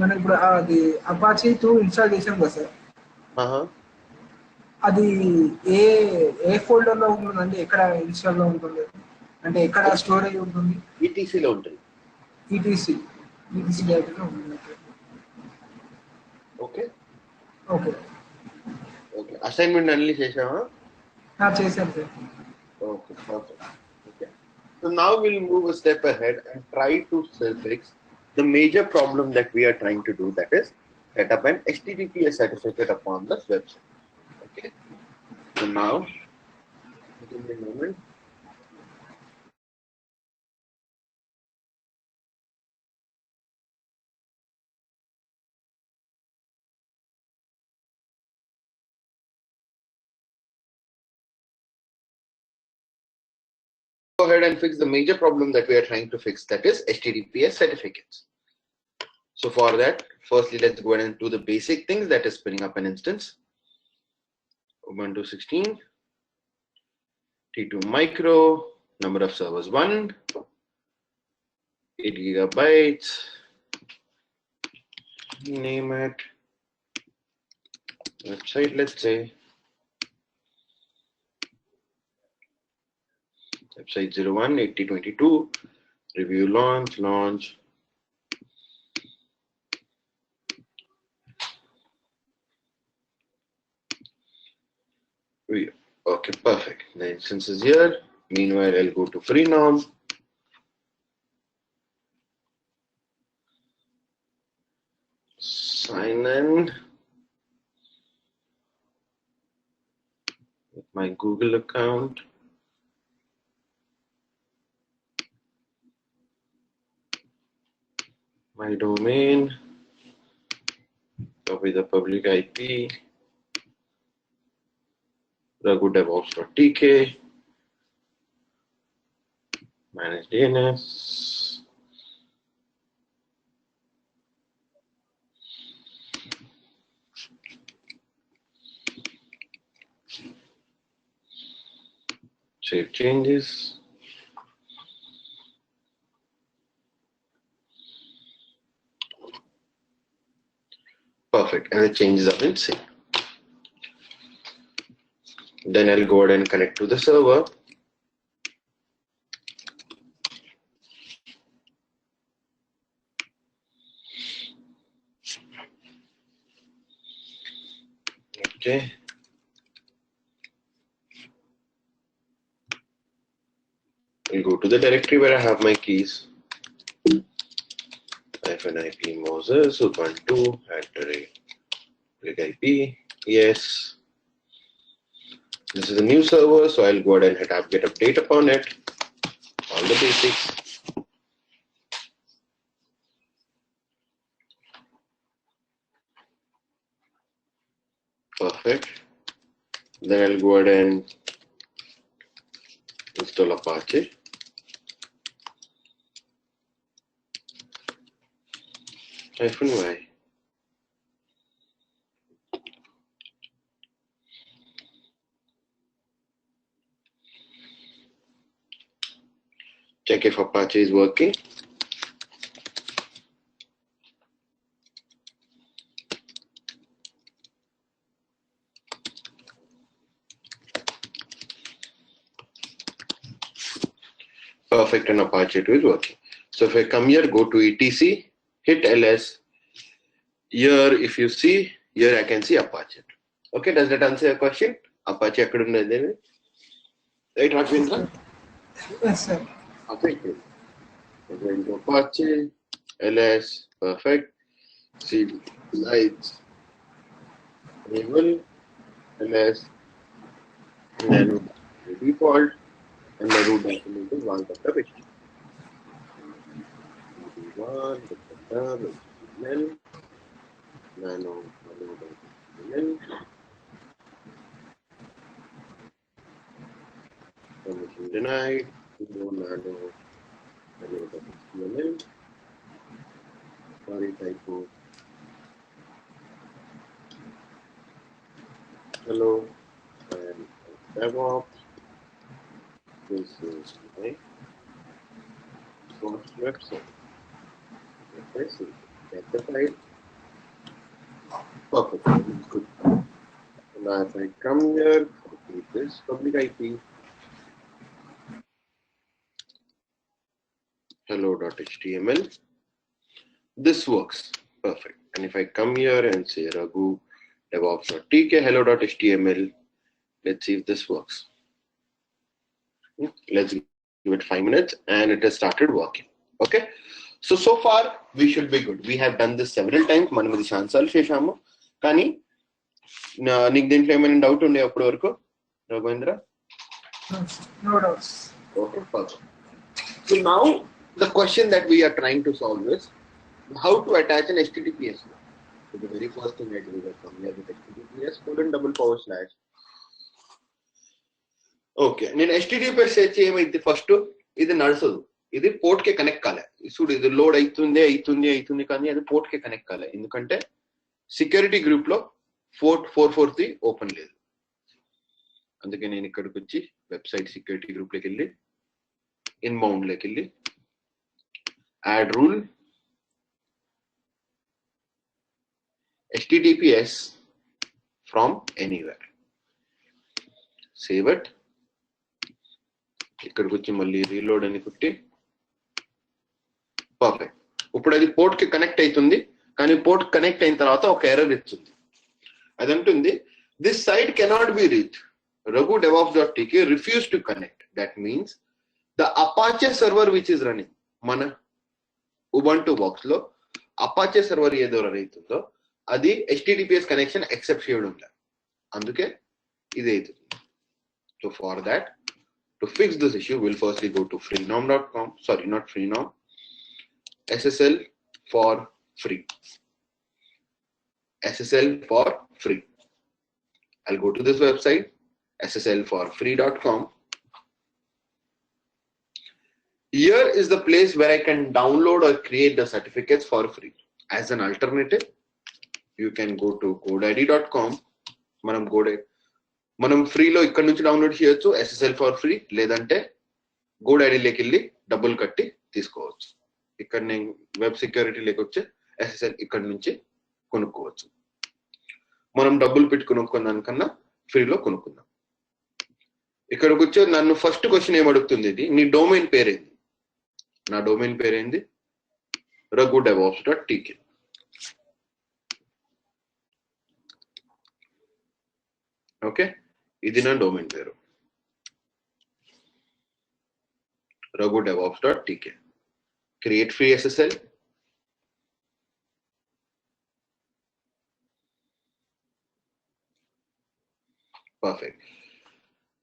మనం ఇప్పుడు అది అపాచీ 2 ఇన్‌స్టాల్ చేసాం కదా సార్. Uh-huh. అది ఏ ఏ ఫోల్డర్‌లో ఉంటుందండి? ఎక్కడ ఇన్‌స్టాల్‌లో ఉంటుంది? అంటే ఎక్కడ అది స్టోరేజ్ ఉంటుంది? ఈటీసీలో ఉంటుంది. ఈటీసీ. ఈటీసీ డైరెక్టరీలో ఉంటుంది. ఓకే. ఓకే. ఓకే. అసైన్మెంట్ అన్ని చేసావా? చేశాను sir. Okay, perfect. Okay. So now we'll move a step ahead and try to fix the major problem that we are trying to do, that is set up an HTTPS certificate upon this website. Okay. So now, give me a moment. Go ahead and fix the major problem that we are trying to fix, that is HTTPS certificates. So for that, firstly, let's go ahead and do the basic things, that is spinning up an instance. Ubuntu 16, T2 micro, number of servers 1, 8 gigabytes, name it, website, let's say, website 018022, review launch. Okay, perfect. The instance is here. Meanwhile, I'll go to Freenom. Sign in with my Google account. My domain. Copy the public IP. raghudevops.tk. Manage DNS. Save changes. Perfect. And the changes have been saved. Then I'll go ahead and connect to the server. Okay. I'll go to the directory where I have my keys. -IP Moses Ubuntu @IP. Yes. This is a new server, so I'll go ahead and hit apt-get update upon it. All the basics. Perfect. Then I'll go ahead and install Apache. -y. Check if Apache is working. Perfect, and Apache 2 is working. So if I come here, go to etc, hit ls. Here, if you see, here I can see Apache. Okay, does that answer your question? Apache akkada right, Raghvendra? Yes, sir. Okay, good. We're going to Apache, ls, perfect. CD lights, enable, ls, and then the default, and the root document is one HTTP. Nano permission denied. Nano sorry, typo. Hello, and DevOps. This is my first website. Get the file. Perfect. It's good. Now if I come here, copy this public IP. Hello.html. This works. Perfect. And if I come here and say Raghu DevOps.tk hello.html, let's see if this works. Let's give it 5 minutes and it has started working. Okay. So far we should be good. We have done this several times. మనం ఇది ఛాన్సాలు చేశాము. కానీ నీకు దీంట్లో ఏమైనా doubt ఉండే అప్పటి వరకు Raghuvendra? No doubts. Okay, perfect. So now the question that we are trying to solve is how to attach an HTTPS. So the very first thing I do is I come here with HTTPS:// okay, నేను HTTPS search ఏమైంది first ఇది నడుసదు, ఇది port కి connect కాలే. చూడు ఇది load అవుతుంది కానీ అది పోర్ట్ కి కనెక్ట్ కాలే, ఎందుకంటే సెక్యూరిటీ గ్రూప్ లో 443 ఓపెన్ లేదు. అందుకే నేను ఇక్కడికి వచ్చి వెబ్సైట్ సెక్యూరిటీ గ్రూప్ లోకి వెళ్ళి ఇన్బౌండ్ లోకి వెళ్ళి add rule HTTPS from anywhere, save it. ఇక్కడికి వచ్చి మళ్ళీ రీలోడ్ అని కొట్టి పర్ఫెక్ట్. ఇప్పుడు అది పోర్ట్ కి కనెక్ట్ అవుతుంది, కానీ పోర్ట్ కనెక్ట్ అయిన తర్వాత ఒక ఎర్రర్ ఇస్తుంది. అది అంటుంది this site cannot be reach, Raghu DevOps.tk refused to connect. That means the Apache server which is running, మన Ubuntu box లో Apache server ఏదో రన్ అవుతుందో అది HTTPS కనెక్షన్ యాక్సెప్ట్ చేయడం లేదు, అందుకే ఇది అవుతుంది. So for that, to fix this issue, we'll firstly go to freenom.com, sorry, not freenom, SSL for free. SSL for free. I'll go to this website, ssl4free.com. Here is the place where I can download or create the certificates for free. As an alternative, you can go to godaddy.com. మనం ఫ్రీలో ఇక్కడ నుంచి download చేయొచ్చు SSL for free, లేదంటే గోడాడీలోకి వెళ్ళి డబ్బులు కట్టి తీసుకోవచ్చు. ఇక్కడ నేను వెబ్ సెక్యూరిటీ లేకొచ్చే SSL ఇక్కడ నుంచి కొనుక్కోవచ్చు. మనం డబ్బులు పెట్టి కొనుక్కున్నానికన్నా ఫ్రీలో కొనుక్కుందాం. ఇక్కడికి వచ్చే నన్ను ఫస్ట్ క్వశ్చన్ ఏమడుగుతుంది, ఇది నీ డొమైన్ పేరేంది? నా డొమైన్ పేరేంది? raghudevops.tk. ఓకే, ఇది నా డొమైన్ పేరు raghudevops.tk. Create free SSL. Perfect.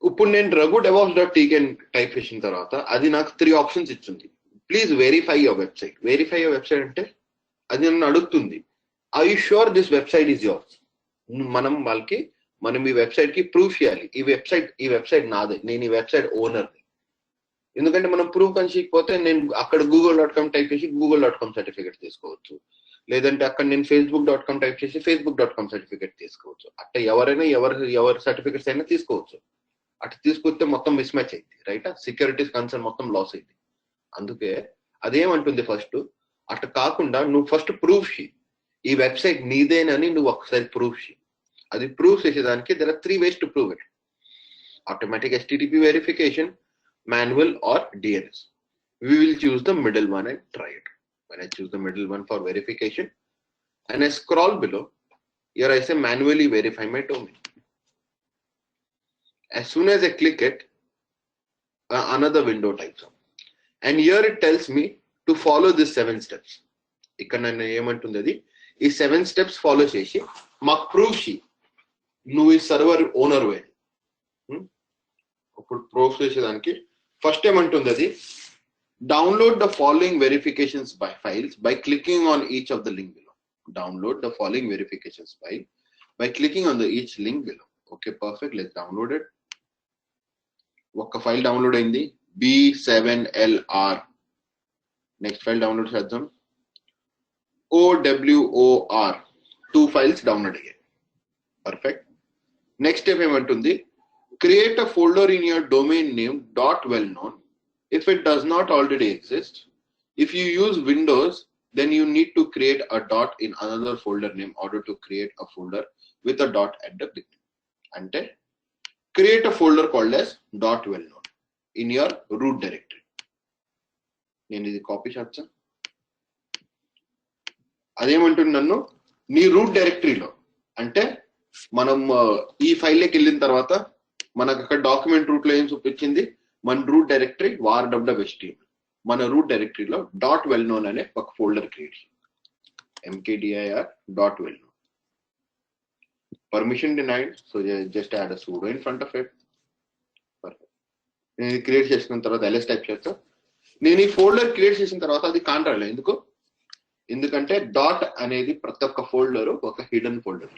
ఇప్పుడు నేను raghudevops.tk టైప్ చేసిన తర్వాత అది నాకు 3 ఆప్షన్స్ ఇచ్చింది. Please verify your website. Verify your website అంటే అది నన్ను అడుగుతుంది, are you sure this website is yours? మనం ఈ వెబ్సైట్ కి ప్రూఫ్ చేయాలి, ఈ వెబ్సైట్ నాదే, నేను ఈ వెబ్సైట్ ఓనర్. ఎందుకంటే మనం ప్రూఫ్ కనిపించకపోతే నేను అక్కడ google.com టైప్ చేసి google.com సర్టిఫికేట్ తీసుకోవచ్చు, లేదంటే అక్కడ నేను facebook.com టైప్ చేసి facebook.com సర్టిఫికేట్ తీసుకోవచ్చు. అట్లా ఎవరైనా ఎవరి సర్టిఫికేట్స్ అయినా తీసుకోవచ్చు. అట్లా తీసుకొస్తే మొత్తం మిస్ మ్యాచ్ అయింది, రైట్? సెక్యూరిటీస్ కన్సర్న్ మొత్తం లాస్ అయింది. అందుకే అదేమంటుంది, ఫస్ట్ అట్లా కాకుండా నువ్వు ఫస్ట్ ప్రూఫ్ చేయి, ఈ వెబ్సైట్ నీదేనని నువ్వు ఒకసారి ప్రూఫ్ చేయి. అది ప్రూఫ్ చేసేదానికి there are 3 ways to prove it: automatic HTTP verification, manual, or DNS. We will choose the middle one and try it. When I choose the middle one for verification and I scroll below, here I say manually verify my domain. As soon as I click it, another window types up, and here it tells me to follow these 7 steps. ఇక్కడ నేను ఏమంటుంది, అది ఈ 7 steps follow చేసి మాకు proof చేయి నువ్వు ఈ సర్వర్ ఓనర్ వే. ఇప్పుడు ప్రూఫ్ చేసేదానికి ఫస్ట్ ఏమంటుంది, అది download the following verifications by files by clicking on each of the link below. Download the following verifications by clicking on the each link below. Okay, perfect. Let's download it. ఒక file download అయింది, B7LR. Next file download చేద్దాం, OWOR. 2 files download అయ్యాయి. Perfect. Next step ఏమంటుంది, create a folder in your domain name .well known if it does not already exist. If you use Windows, then you need to create a dot in another folder name in order to create a folder with a dot at the beginning. Ante create a folder called as dot well known in your root directory. నేను ఇది copy చేస్తా. అదేమంటుంది నన్ను నీ route డైరెక్టరీలో అంటే మనం ఈ ఫైల్లోకి వెళ్ళిన తర్వాత మనకు అక్కడ డాక్యుమెంట్ రూట్ లో ఏం చూపించింది, మన రూట్ డైరెక్టరీ var.html. మన రూట్ డైరెక్టరీలో డాట్ వెల్ నోన్ అనే ఒక folder create mkdir dot well known. Permission denied, so just add sudo in front of it. నేను ఇది క్రియేట్ చేసుకున్న తర్వాత ls టైప్ చేస్తా. నేను ఈ ఫోల్డర్ క్రియేట్ చేసిన తర్వాత అది కాంట్రాలే. ఎందుకంటే డాట్ అనేది ప్రతి ఒక్క ఫోల్డర్ ఒక హిడెన్ ఫోల్డర్.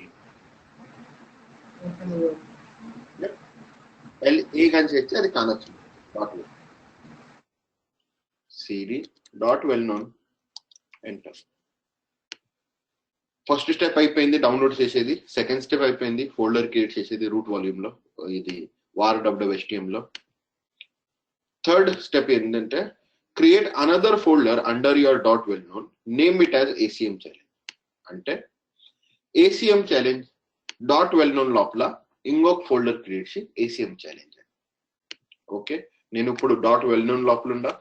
ఏ కానీ చేస్తే అది కానొచ్చు. Dot cd dot well known enter. First step అయిపోయింది డౌన్లోడ్ చేసేది. సెకండ్ స్టెప్ అయిపోయింది ఫోల్డర్ క్రియేట్ చేసేది రూట్ వాల్యూమ్ లో, ఇది var.html లో. థర్డ్ స్టెప్ ఏంటంటే create another folder under your dot well known, name it as ACM challenge. అంటే ACM challenge dot well known లోపల ఇంకొక ఫోల్డర్ క్రియేట్ చేసి ACM ఛాలెంజ్. ఓకే, నేను ఇప్పుడు డాట్ వెల్ నోన్ లోపల ఉండా,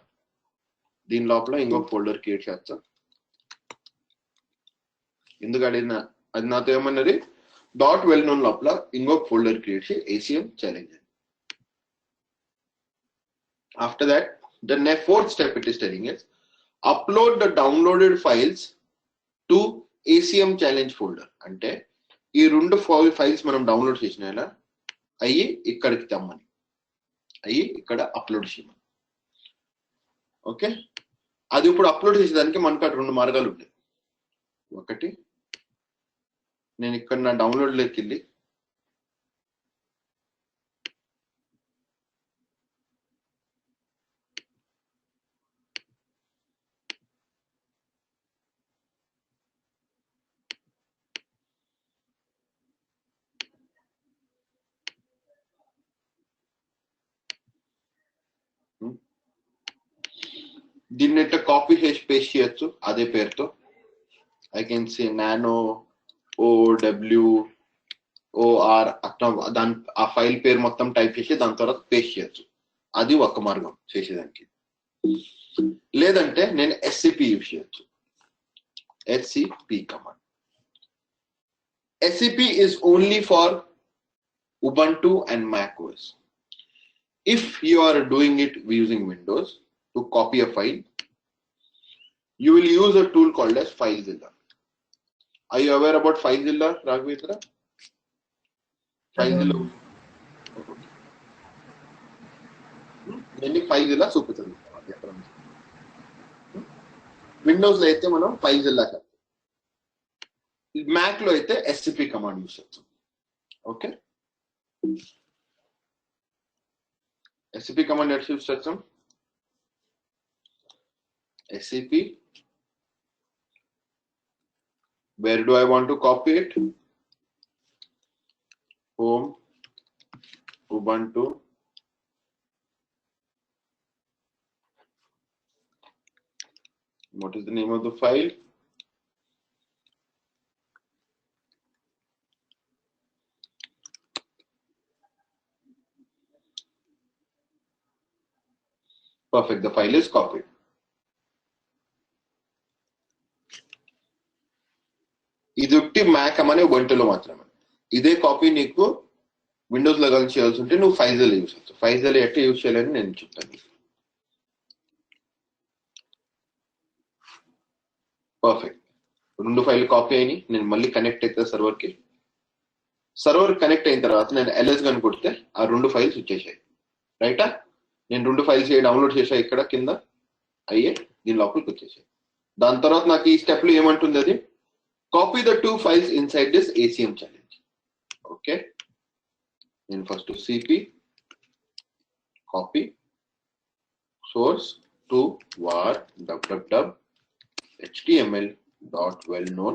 దీని లోపల ఇంకొక ఫోల్డర్ క్రియేట్ చేస్తా. ఎందుకంటే అది నాతో ఏమన్నది డాట్ వెల్ నోన్ లోపల ఇంకొక ఫోల్డర్ క్రియేట్ చేసి ACM challenge. After that, the fourth step it is telling us upload the downloaded files to ACM challenge folder. అంటే ఈ రెండు ఫైల్స్ మనం డౌన్లోడ్ చేసినా అయ్యి ఇక్కడికి తెమ్మని, అయ్యి ఇక్కడ అప్లోడ్ చేయమని. ఓకే, అది ఇప్పుడు అప్లోడ్ చేసేదానికి మనకు అటు రెండు మార్గాలు ఉంటాయి. ఒకటి, నేను ఇక్కడ నా డౌన్లోడ్లోకి వెళ్ళి దీన్ని కాపీ చేసి పేస్ట్ చేయొచ్చు అదే పేరుతో. I can say nano OWOR అట్లా దాని ఆ ఫైల్ పేరు మొత్తం టైప్ చేసి దాని తర్వాత పేస్ట్ చేయొచ్చు. అది ఒక మార్గం చేసేదానికి. లేదంటే నేను SCP యూజ్ చేయొచ్చు. SCP command. SCP is only for Ubuntu and Mac OS. If you are doing it using Windows, to copy a file, you will use a tool called as FileZilla. Are you aware about FileZilla, Raghvendra? FileZilla. FileZilla చూపుతుంది. Windows లో అయితే మనం FileZilla చేస్తాం, Mac లో అయితే SCP command use చేస్తాం. Okay, SCP command ఎట్లా use చేస్తాం? SCP, where do I want to copy it? Home, Ubuntu, what is the name of the file? Perfect, the file is copied. ఇది ఒకటి Mac అనే ఒంటలో మాత్రమే. ఇదే కాపీ నీకు Windows లో కానీ చేయాల్సి ఉంటే నువ్వు FileZilla యూస్ చేయొచ్చు. FileZilla ఎట్లా యూస్ చేయాలని నేను చెప్తాను. పర్ఫెక్ట్, రెండు ఫైల్ కాపీ అయినాయి. నేను మళ్ళీ కనెక్ట్ అవుతా సర్వర్కి. సర్వర్ కనెక్ట్ అయిన తర్వాత నేను LS కానీ కొడితే ఆ రెండు ఫైల్స్ వచ్చేసాయి. రైటా, నేను రెండు ఫైల్స్ డౌన్లోడ్ చేసా ఇక్కడ కింద అయ్యే దీని లోపలికి వచ్చేసాయి. దాని తర్వాత నాకు ఈ స్టెప్ లో ఏమంటుంది, అది copy the two files inside this ACM challenge. Okay, then first to CP copy source to var www.html dot well known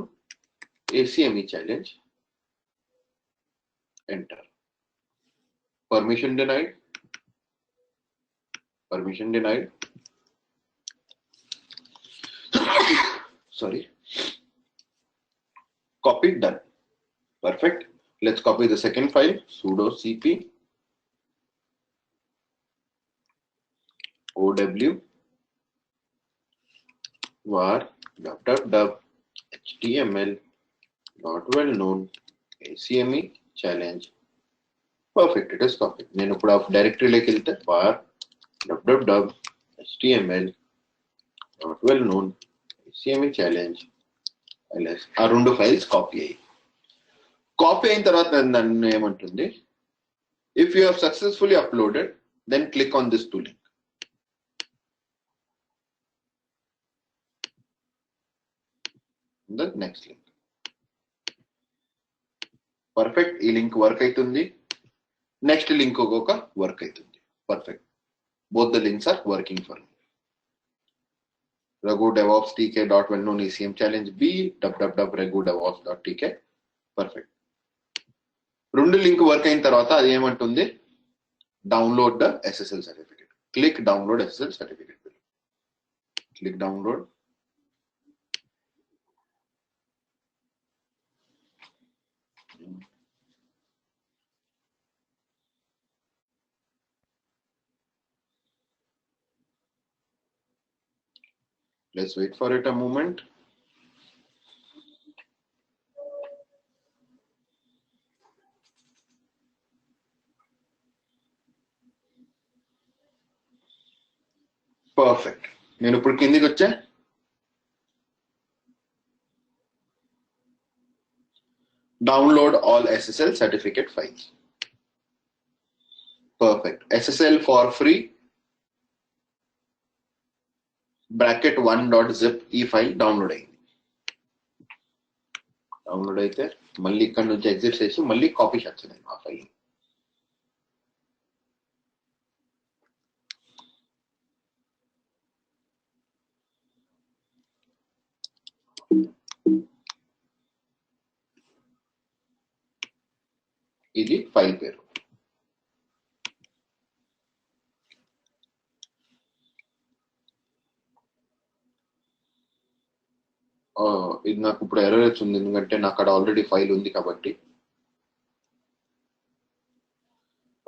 ACME challenge, enter. Permission denied, permission denied. sorry, copy, done. Perfect. Let's copy the second file, sudo cp ow var www html not well known acme challenge. Perfect, it is copied. నేను ఇప్పుడు ఆ డైరెక్టరీలోకి వెళ్తే var www html not well known acme challenge ls ఆ రెండు files copy అయ్యి copy అయిన తర్వాత నన్ను ఏమంటుంది, if you have successfully uploaded then click on this to link. The next link. Perfect, ఈ లింక్ వర్క్ అవుతుంది. నెక్స్ట్ లింక్ ఒక వర్క్ అవుతుంది. Perfect, both the links are working for me. Raghu DevOps TK dot well known ACM challenge B www.raghudevops.tk. Perfect. రెండు link work అయిన తర్వాత అది ఏమంటుంది, download the SSL certificate. Click download SSL certificate. Click download. Let's wait for it a moment. Perfect, నేను ఇప్పుడు కిందికి వచ్చా. Download all SSL certificate files. Perfect, SSL for free bracket1.zip ఈ ఫైల్ డౌన్లోడ్ అయింది. డౌన్లోడ్ అయితే మళ్ళీ ఇక్కడ నుంచి ఎగ్జిట్ చేసి మళ్ళీ కాపీ చేస్తాను ఆ ఫైల్. ఇది ఫైల్ పేరు. ఇది నాకు ఇప్పుడు ఎర్రర్ వచ్చింది, ఎందుకంటే నాకు అక్కడ ఆల్రెడీ ఫైల్ ఉంది కాబట్టి.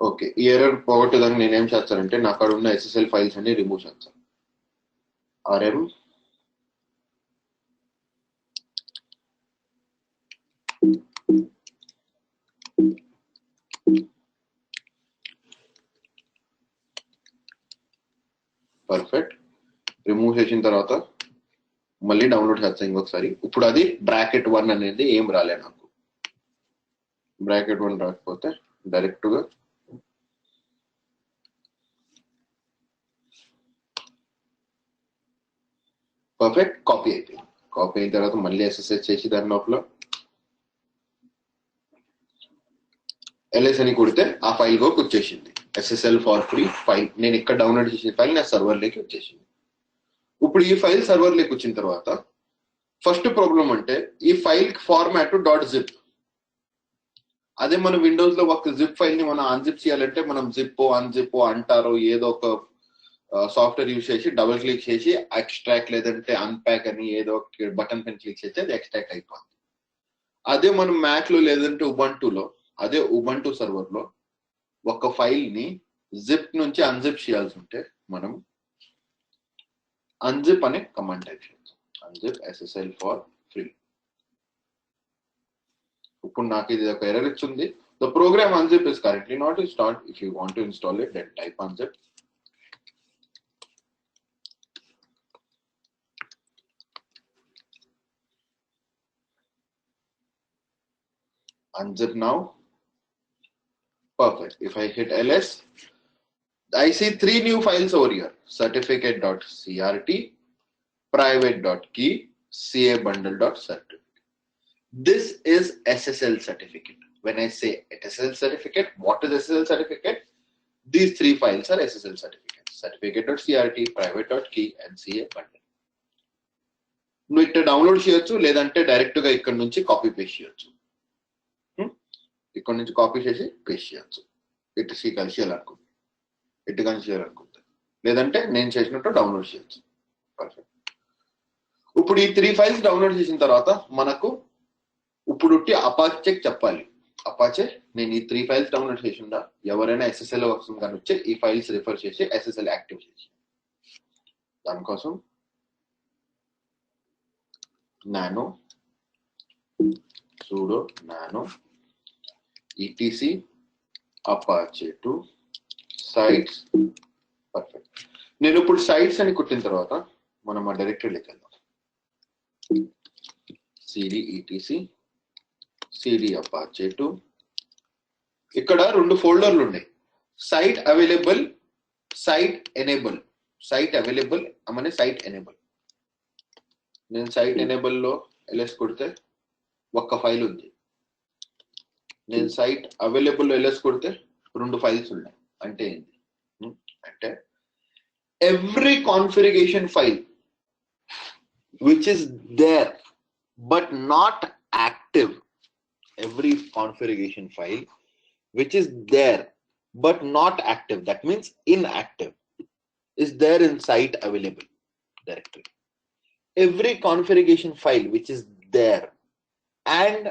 ఓకే, ఈ ఎర్రర్ పోగొట్టేదానికి నేనేం చేస్తానంటే నాకు అక్కడ ఉన్న SSL ఫైల్స్ అన్ని రిమూవ్ చేస్తాను. rm పర్ఫెక్ట్, రిమూవ్ చేసిన తర్వాత మళ్ళీ డౌన్లోడ్ చేస్తాను ఇంకొకసారి. ఇప్పుడు అది bracket1 అనేది ఏం రాలే నాకు. bracket1 రాకపోతే డైరెక్ట్ గా పర్ఫెక్ట్ కాపీ అయిపోయింది. కాపీ అయిన తర్వాత మళ్ళీ SSH చేసి దాని లోపల ls అని కొడితే ఆ ఫైల్ లోకి వచ్చేసింది. SSL ఫర్ ఫ్రీ ఫైల్ నేను ఇక్కడ డౌన్లోడ్ చేసిన ఫైల్ నా సర్వర్ లోకి వచ్చేసింది. ఇప్పుడు ఈ ఫైల్ సర్వర్ లోకి వచ్చిన తర్వాత ఫస్ట్ ప్రాబ్లం అంటే ఈ ఫైల్ ఫార్మాట్ .zip. అదే మన విండోస్ లో ఒక జిప్ ఫైల్ ని మనం అన్జిప్ చేయాలంటే మనం జిప్ అన్జిప్ అంటారో ఏదో ఒక సాఫ్ట్వేర్ యూజ్ చేసి డబుల్ క్లిక్ చేసి ఎక్స్ట్రాక్ట్ లేదంటే అన్ప్యాక్ అని ఏదో ఒక బటన్ పైన క్లిక్ చేస్తే అది ఎక్స్ట్రాక్ట్ అయిపోతుంది. అదే మనం మ్యాక్ లో లేదంటే ఉబంటులో అదే ఉబంటు సర్వర్ లో ఒక ఫైల్ ని జిప్ నుంచి అన్జిప్ చేయాల్సి ఉంటే మనం unzip అనే కమాండ్ టైప్ చేయాలి. unzip SSL for free. ఇప్పుడు నాకు ఇది ఒక ఎర్రర్ ఇచ్చింది. The program unzip is currently not installed. If you want to install it, then type unzip. Unzip now. Perfect. If I hit ls, I see 3 new files over here: certificate.crt, private.key, cabundle.certificate. This is SSL certificate. When I say SSL certificate, what is SSL certificate? These 3 files are SSL certificates: certificate.crt, private.key, and cabundle. నువ్వు ఇక్కడ download చేయొచ్చు, లేదంటే direct గా ఇక్కడ నుంచి copy paste చేయొచ్చు. ఇక్కడ నుంచి కాపీ చేసి పేస్ట్ చేయొచ్చు. ఇటు కలిసి చేయాలనుకుంటుంది, ఇటు కలిసి చేయాలనుకుంటుంది, లేదంటే నేను చేసినట్టు డౌన్లోడ్ చేయొచ్చు. పర్ఫెక్ట్. ఇప్పుడు ఈ 3 ఫైల్స్ డౌన్లోడ్ చేసిన తర్వాత మనకు ఇప్పుడు అపాచే చెప్పాలి. అపాచే నేను ఈ 3 ఫైల్స్ డౌన్లోడ్ చేసిందా, ఎవరైనా SSL వర్క్స్ కానీ వచ్చి ఈ ఫైల్స్ రిఫర్ చేసి SSL యాక్టివ్ చేసి, దానికోసం nano sudo nano etc apache to sites. Perfect. నేను ఇప్పుడు సైట్స్ అని కొట్టిన తర్వాత మనం ఆ డైరెక్టరీలోకి వెళ్దాం. cd etc cd apache to, ఇక్కడ 2 ఫోల్డర్లు ఉన్నాయి, site available, site enable. Site available అనే సైట్ ఎనేబుల్. నేను సైట్ ఎనేబుల్ లో ls కొడితే ఒక్క ఫైల్ ఉంది. నేను సైట్ అవైలబుల్ లో ls కొడితే 2 ఫైల్స్ ఉన్నాయి. అంటే ఏంటి అంటే every configuration file which is there but not active, every configuration file which is there but not active, that means inactive, is there in site available directory. Every configuration file which is there and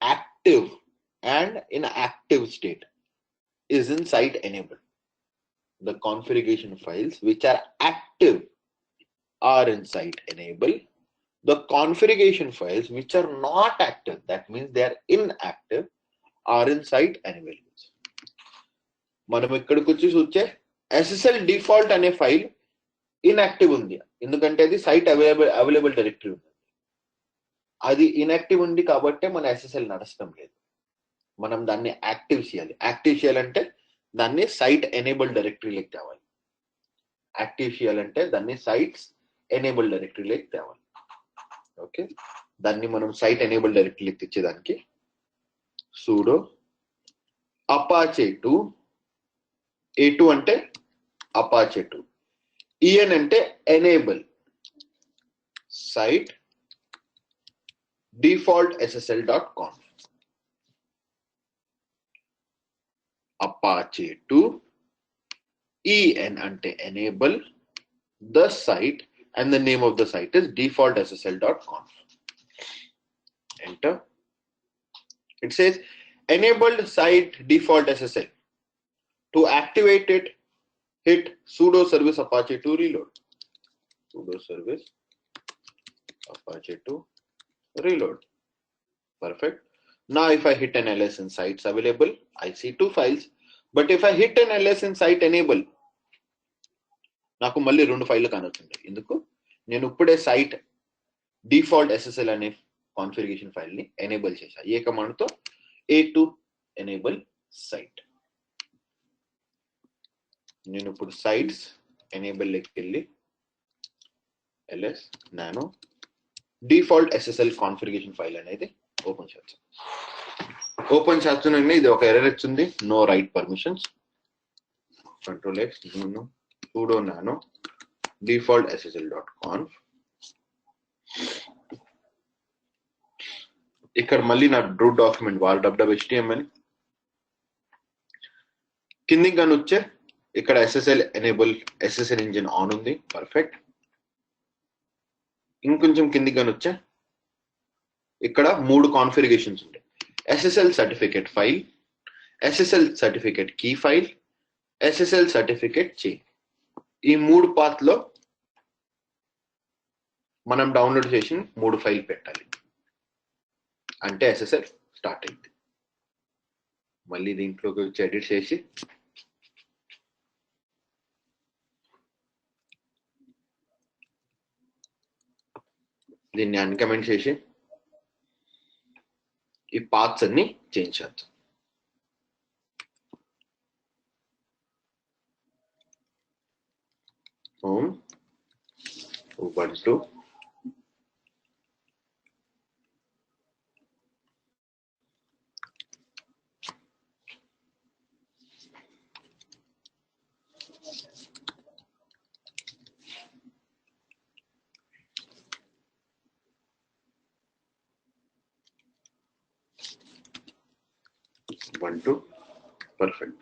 active and in active state is in site enabled. The configuration files which are active are in site enable. The configuration files which are not active, that means they are inactive, are in site enable. మనం ఇక్కడికి వచ్చి చూస్తే SSL default అనే file inactive ఉంది, ఎందుకంటే అది site available directory ఉంది. అది ఇన్యాక్టివ్ ఉంది కాబట్టి మన SSL నడచడం లేదు. మనం దాన్ని యాక్టివ్ చేయాలి. యాక్టివ్ చేయాలంటే దాన్ని సైట్ ఎనేబుల్ డైరెక్టరీలోకి తేవాలి. యాక్టివ్ చేయాలంటే దాన్ని సైట్స్ ఎనేబుల్ డైరెక్టరీలోకి తేవాలి. ఓకే, దాన్ని మనం సైట్ ఎనేబుల్ డైరెక్టరీలోకి తెచ్చేదానికి sudo apache to, a2 అంటే apache to, en అంటే enable site default ssl.conf, apache to en అంటే enable the site and the name of the site is default ssl.conf. Enter. It says enabled site default SSL. To activate it, hit sudo service apache to reload. Sudo service apache to reload. Perfect. Now if I hit an ls in sites available, I see 2 files. But if I hit an ls in site enable, నాకు మళ్ళీ 2 ఫైళ్ళు కానొచ్చింది. ఎందుకు? నేను ఇప్పుడే site default SSL అనే configuration file ని enable చేశా. ఏ command తో? a2 enable site. నేను ఇప్పుడు సైట్స్ ఎనేబుల్ లోకి వెళ్ళి ls nano default SSL configuration file అనేది ఓపెన్ చేస్తాను. ఓపెన్ చేస్తున్నాను, ఇది ఒక ఎర్రర్ ఇచ్చింది, no write permissions. Control x sudo nano default ssl.conf. ఇక్కడ మళ్ళీ నా రూట్ డాక్యుమెంట్ వార్ www.html కిందికి కానీ వచ్చే ఇక్కడ SSL enable SSL engine on ఉంది. పర్ఫెక్ట్. ఇంకొంచెం కిందికి కానీ వచ్చే ఇక్కడ 3 కాన్ఫిగరేషన్స్ ఉంటాయి. SSL certificate file, SSL certificate key file, SSL certificate chain. ఈ 3 పాత్ లో మనం డౌన్లోడ్ చేసి 3 ఫైల్ పెట్టాలి. అంటే SSL స్టార్ట్ అయింది. మళ్ళీ దీంట్లోకి వచ్చి ఎడిట్ చేసి దీన్ని అన్కమెంట్ చేసి ఈ పాత్స్ అన్ని చేంజ్ చేద్దాం. home ubuntu ubuntu. పర్ఫెక్ట్.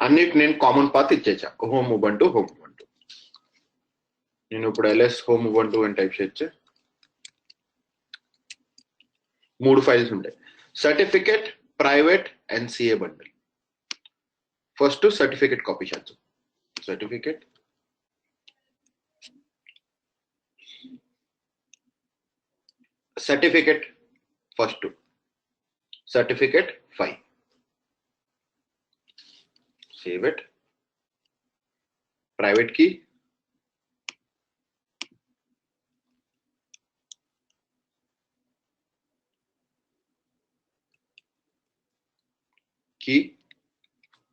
అన్నిటి నేను కామన్ పాత్ ఇచ్చేసా, హోమ్ ubuntu హోమ్ ubuntu. నేను ఇప్పుడు ls home ubuntu అని టైప్ చేయొచ్చు. 3 ఫైల్స్ ఉంటాయి, certificate, private and CA bundle. First certificate copy చేద్దాం. Certificate first certificate 5, save it. Private key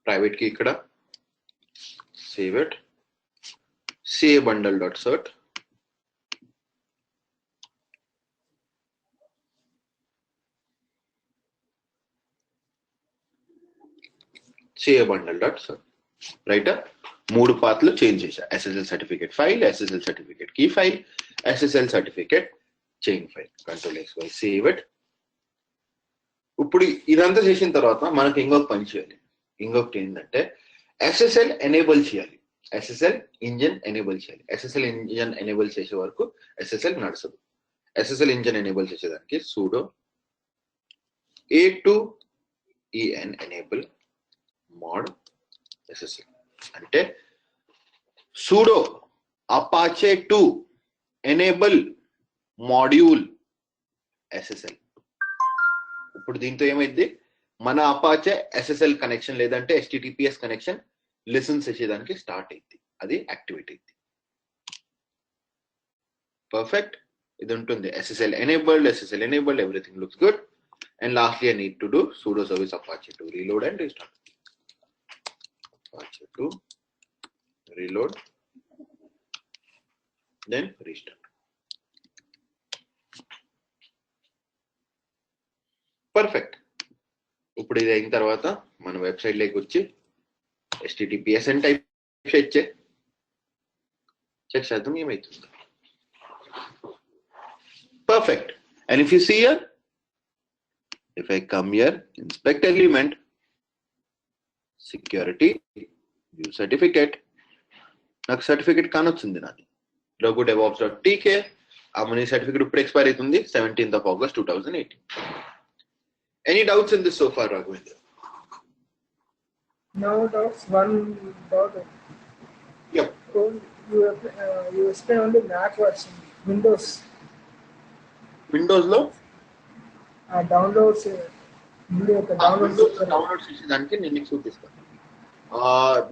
private key ఇక్కడ, save it. CA bundle dot cert, CA bundle dot cert. Right, 3 పాత్రలు change చేశా. SSL certificate file, SSL certificate key file, SSL certificate chain file. Ctrl+X save it. ఇప్పుడు ఇదంతా చేసిన తర్వాత మనకి ఇంకొక పని చేయాలి. ఇంకొకటి ఏంటంటే SSL ఎనేబుల్ చేయాలి, SSL ఇంజిన్ ఎనేబుల్ చేయాలి. SSL ఇంజిన్ ఎనేబుల్ చేసే వరకు SSL నడుచదు. SSL ఇంజిన్ ఎనేబుల్ చేసేదానికి sudo a2en enable mod SSL అంటే sudo apache 2 enable module SSL. ఇప్పుడు దీంతో ఏమైంది, మన అపాచే SSL కనెక్షన్ లేదంటే HTTPS కనెక్షన్ లిసన్స్ చేసేదానికి స్టార్ట్ అయింది, అది యాక్టివేట్ అయింది. పర్ఫెక్ట్, ఇది ఉంటుంది. SSL enabled, everything looks good. And lastly I need to do sudo service apache 2 reload and restart. Apache 2 reload then restart. Perfect. ఇప్పుడు ఇది అయిన తర్వాత మన వెబ్సైట్ లోకి వచ్చి HTTPS అని టైప్ చేయొచ్చే, చెక్ చేద్దాం ఏమైతుంది. Perfect. And if you see here, if I come here, inspect element, security, view certificate, నాకు సర్టిఫికేట్ కానొచ్చింది. నాది logo devops.tk. ఆ మనీ సర్టిఫికేట్ ఇప్పుడు ఎక్స్పైర్ అవుతుంది 17th of August 2018. Any doubts in this so far, Raghavendra? No doubts. One doubt. Yep. So you explain only Mac version. Windows లో downloads video download చేసేదానికి నేను నీకు చూపిస్తాను.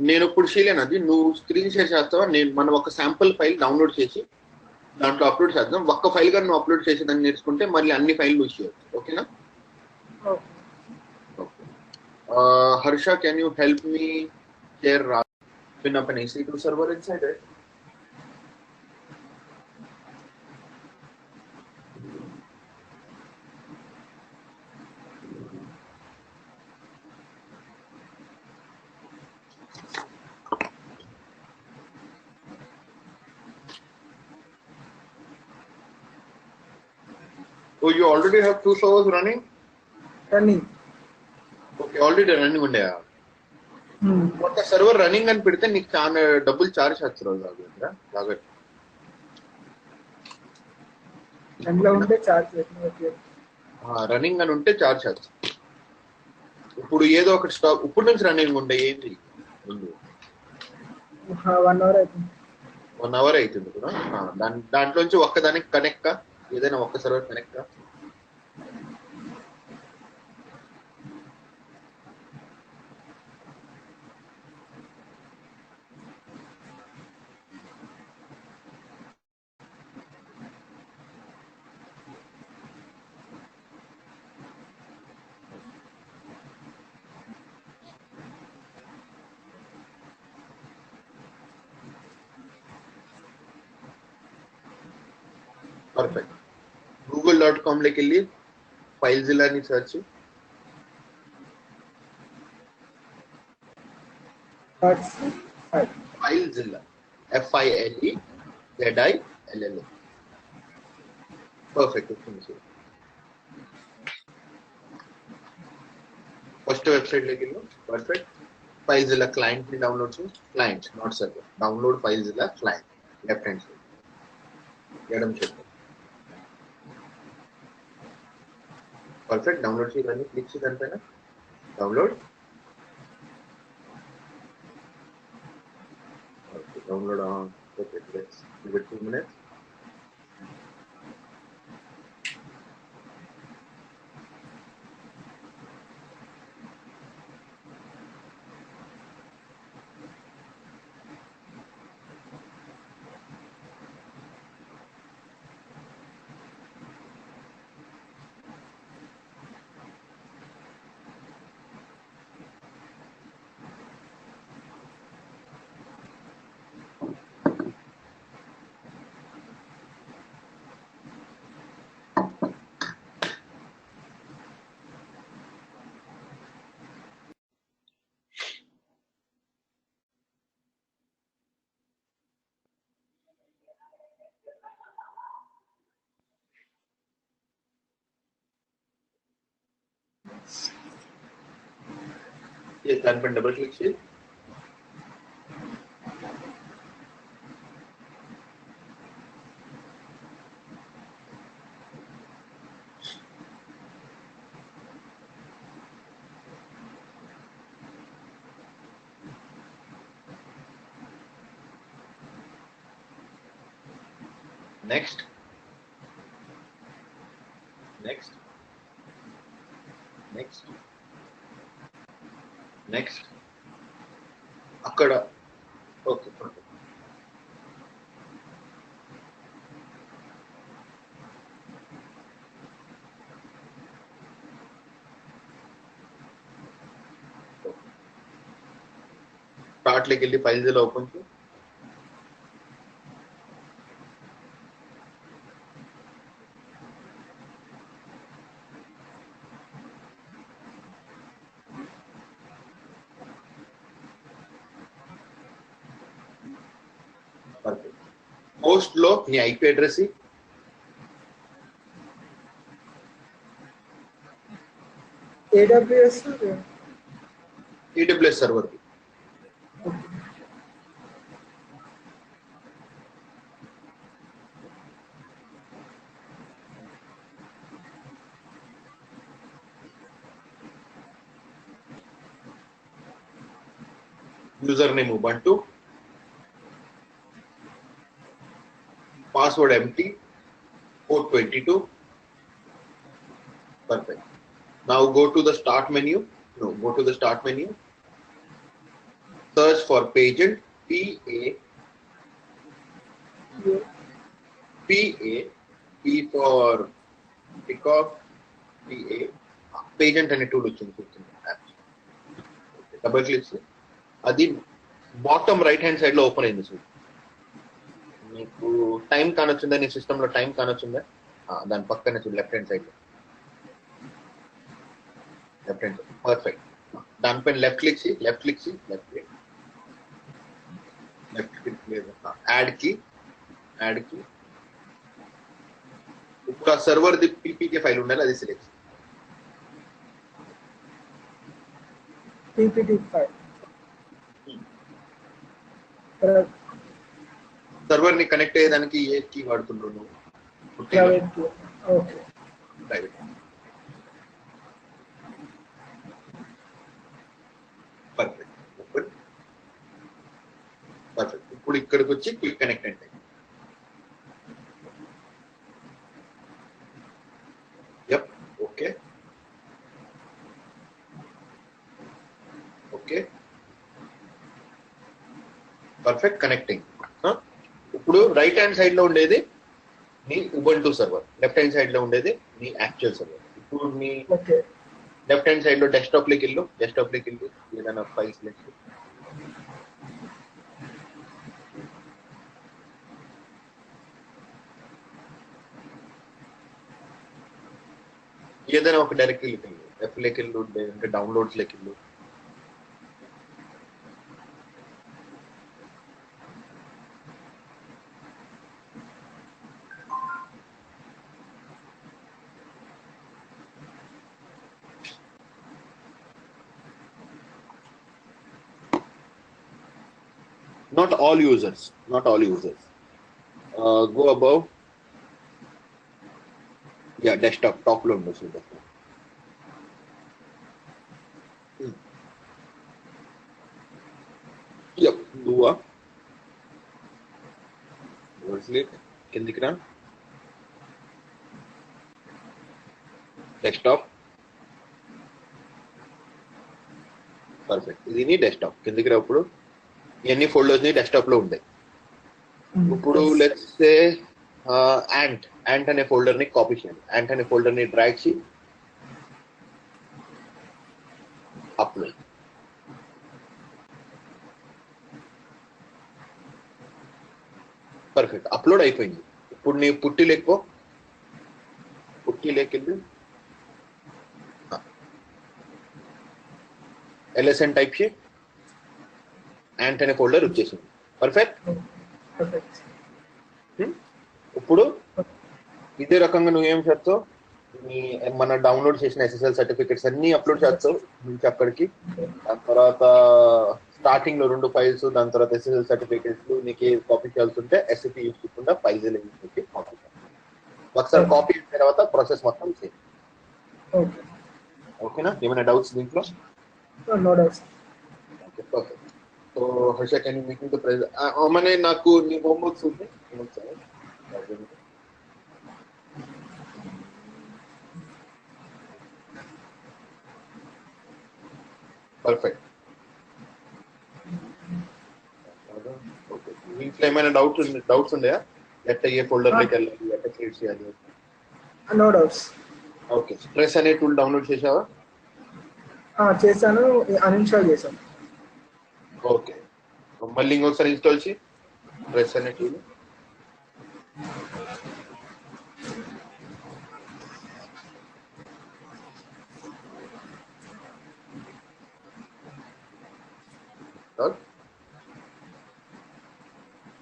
నేను ఇప్పుడు చేయలేను, అది నువ్వు స్క్రీన్ షేర్ చేస్తావా? మనం ఒక శాంపుల్ ఫైల్ డౌన్లోడ్ చేసి దాంట్లో అప్లోడ్ చేద్దాం. ఒక్క ఫైల్ గా నువ్వు అప్లోడ్ చేసేదాన్ని నేర్చుకుంటే మళ్ళీ అన్ని ఫైల్ యూజ్ చేయొచ్చు. ఓకేనా? Harsha, can you help me share spin up an EC2 server inside it? Oh, you already have 2 servers running? Okay, already running ఉండేయా? ఒక సర్వర్ రన్నింగ్ అని పెడితే నీకు చాలా డబ్బులు చార్జ్ చేస్తారు రాఘవేంద్ర. రన్నింగ్ అని ఉంటే చార్జ్ చేస్తారు. ఇప్పుడు ఏదో ఒకటి స్టాప్ ఇప్పుడు నుంచి రన్నింగ్ ఉండే ఏంటి ముందు 1 అవర్ అవుతుంది కూడా. దాంట్లోంచి ఒక్కదానికి కనెక్ట్, ఏదైనా ఒక్క సర్వర్ కనెక్ట్. పర్ఫెక్ట్. google.com లోకి వెళ్ళి ఫైల్జిల్లా అని search. FileZilla FILEZILLA. Perfect. First website లోకి వెళ్ళి పర్ఫెక్ట్. ఫైల్జిల్లా క్లయింట్ ని డౌన్లోడ్ చేసి, client not server, download FileZilla client left hand side. ఎడమ చేతి. పర్ఫెక్ట్. డౌన్లోడ్ చేయాలని క్లిక్ చేసి దానిపైన download. Download okay, let's give it 2 minutes. దానిపైన డబుల్ క్లిక్ చేయి. నెక్స్ట్ నెక్స్ట్ నెక్స్ట్ నెక్స్ట్ అక్కడ ఓకే. స్టార్ట్లోకి వెళ్ళి ఫైల్స్ ఇలా ఓపెన్ చేయి. పోస్ట్ లో నీ IP address AWS AWS server కి. User name Ubuntu, password empty, port 22. Perfect. Now go to the start menu. No, go to the start menu. Search for Pagent. P for pickoff. Pagent అనే tool వచ్చింది. Double click. అది bottom right hand side లో open అయింది. చూడు, మీకు time కానొచ్చిందా, నీ system లో time కానొచ్చిందా, దాని పక్కనే చూడు లెఫ్ట్ హ్యాండ్ సైడ్ లో. Left hand side perfect. దానిపైన లెఫ్ట్ క్లిక్ లేదు, యాడ్ కి ఇప్పుడు ఆ సర్వర్ ది పీపీకే ఫైల్ ఉండాలి, అది సెలెక్ట్. PPT ఫైల్ సర్వర్ ని కనెక్ట్ అయ్యేదానికి ఏ కీ వాడుతున్నావు నువ్వు? Private key. Okay, private. Perfect. Perfect. ఇప్పుడు ఇక్కడికి వచ్చి క్లిక్ కనెక్ట్ అంటే ఓకే ఓకే పర్ఫెక్ట్ కనెక్టింగ్. ఇప్పుడు రైట్ హ్యాండ్ సైడ్ లో ఉండేది నీ Ubuntu server, left hand side లో ఉండేది నీ యాక్చువల్ సర్వర్. ఇప్పుడు నీ లెఫ్ట్ హ్యాండ్ సైడ్ లో డెస్క్టాప్ లోకి వెళ్ళు, ఏదైనా ఫైల్స్ లేదు, ఏదైనా ఒక డైరెక్టరీ వెళ్ళు, ఎఫ్ లోకి వెళ్ళు, ఇంకా డౌన్లోడ్స్ లోకి వెళ్ళు. Not all users. Go above yeah desktop top లో ఉండొచ్చు. యప్ నువ్వా కిందికి రా. Desktop perfect. ఇది నీ డెస్క్టాప్. కిందికి రా. ఇప్పుడు ఎన్ని ఫోల్డర్స్ ని డెస్క్టాప్ లో ఉంటాయి. ఇప్పుడు లెట్స్ సే యాంట్ అనే ఫోల్డర్ ని కాపీ చేయండి. యాంట్ అనే ఫోల్డర్ ని డ్రాగ్ చేసి అప్లోడ్. పర్ఫెక్ట్ అప్లోడ్ అయిపోయింది. ఇప్పుడు నీ పుట్టి లేకెళ్ళి LSN టైప్ చేయి. యాంట్ అనే ఫోల్డర్ వచ్చేసింది. పర్ఫెక్ట్. ఇప్పుడు ఇదే రకంగా నువ్వేం చేస్తావు, మన డౌన్లోడ్ చేసిన SSL సర్టిఫికెట్స్ అన్ని అప్లోడ్ చేస్తావు నుంచి అక్కడికి. దాని తర్వాత స్టార్టింగ్ లో 2 ఫైల్స్, దాని తర్వాత SSL సర్టిఫికెట్స్ నీకు కాపీ చేయాల్సి ఉంటే SCP యూస్ చేయకుండా ఫైల్స్ పెట్టి కాపీ చేయాలి. ఒకసారి కాపీ అయిన తర్వాత ప్రాసెస్ మొత్తం సేమ్. ఓకేనా? ఏమైనా డౌట్స్ దీంట్లో? No doubts. Okay perfect. So Harsha can you make the present నాకు నీ హోంవర్క్స్ ఉంది. పర్ఫెక్ట్. ఓకే ఇంట్లో ఏమైనా డౌట్స్ ఉన్నాయా? ఎట్లా ఏ ఫోల్డర్ లోకి వెళ్ళాలి, ఎట్లా క్రియేట్ చేయాలి? No doubts. ఓకే స్ట్రెస్ అనే టూల్ డౌన్లోడ్ చేసావా? చేశాను, అన్ఇన్స్టాల్ చేశాను. ఓకే మళ్ళీ ఇంకొకసారి ఇన్స్టాల్ చేయి స్ట్రెస్ అనే టూల్.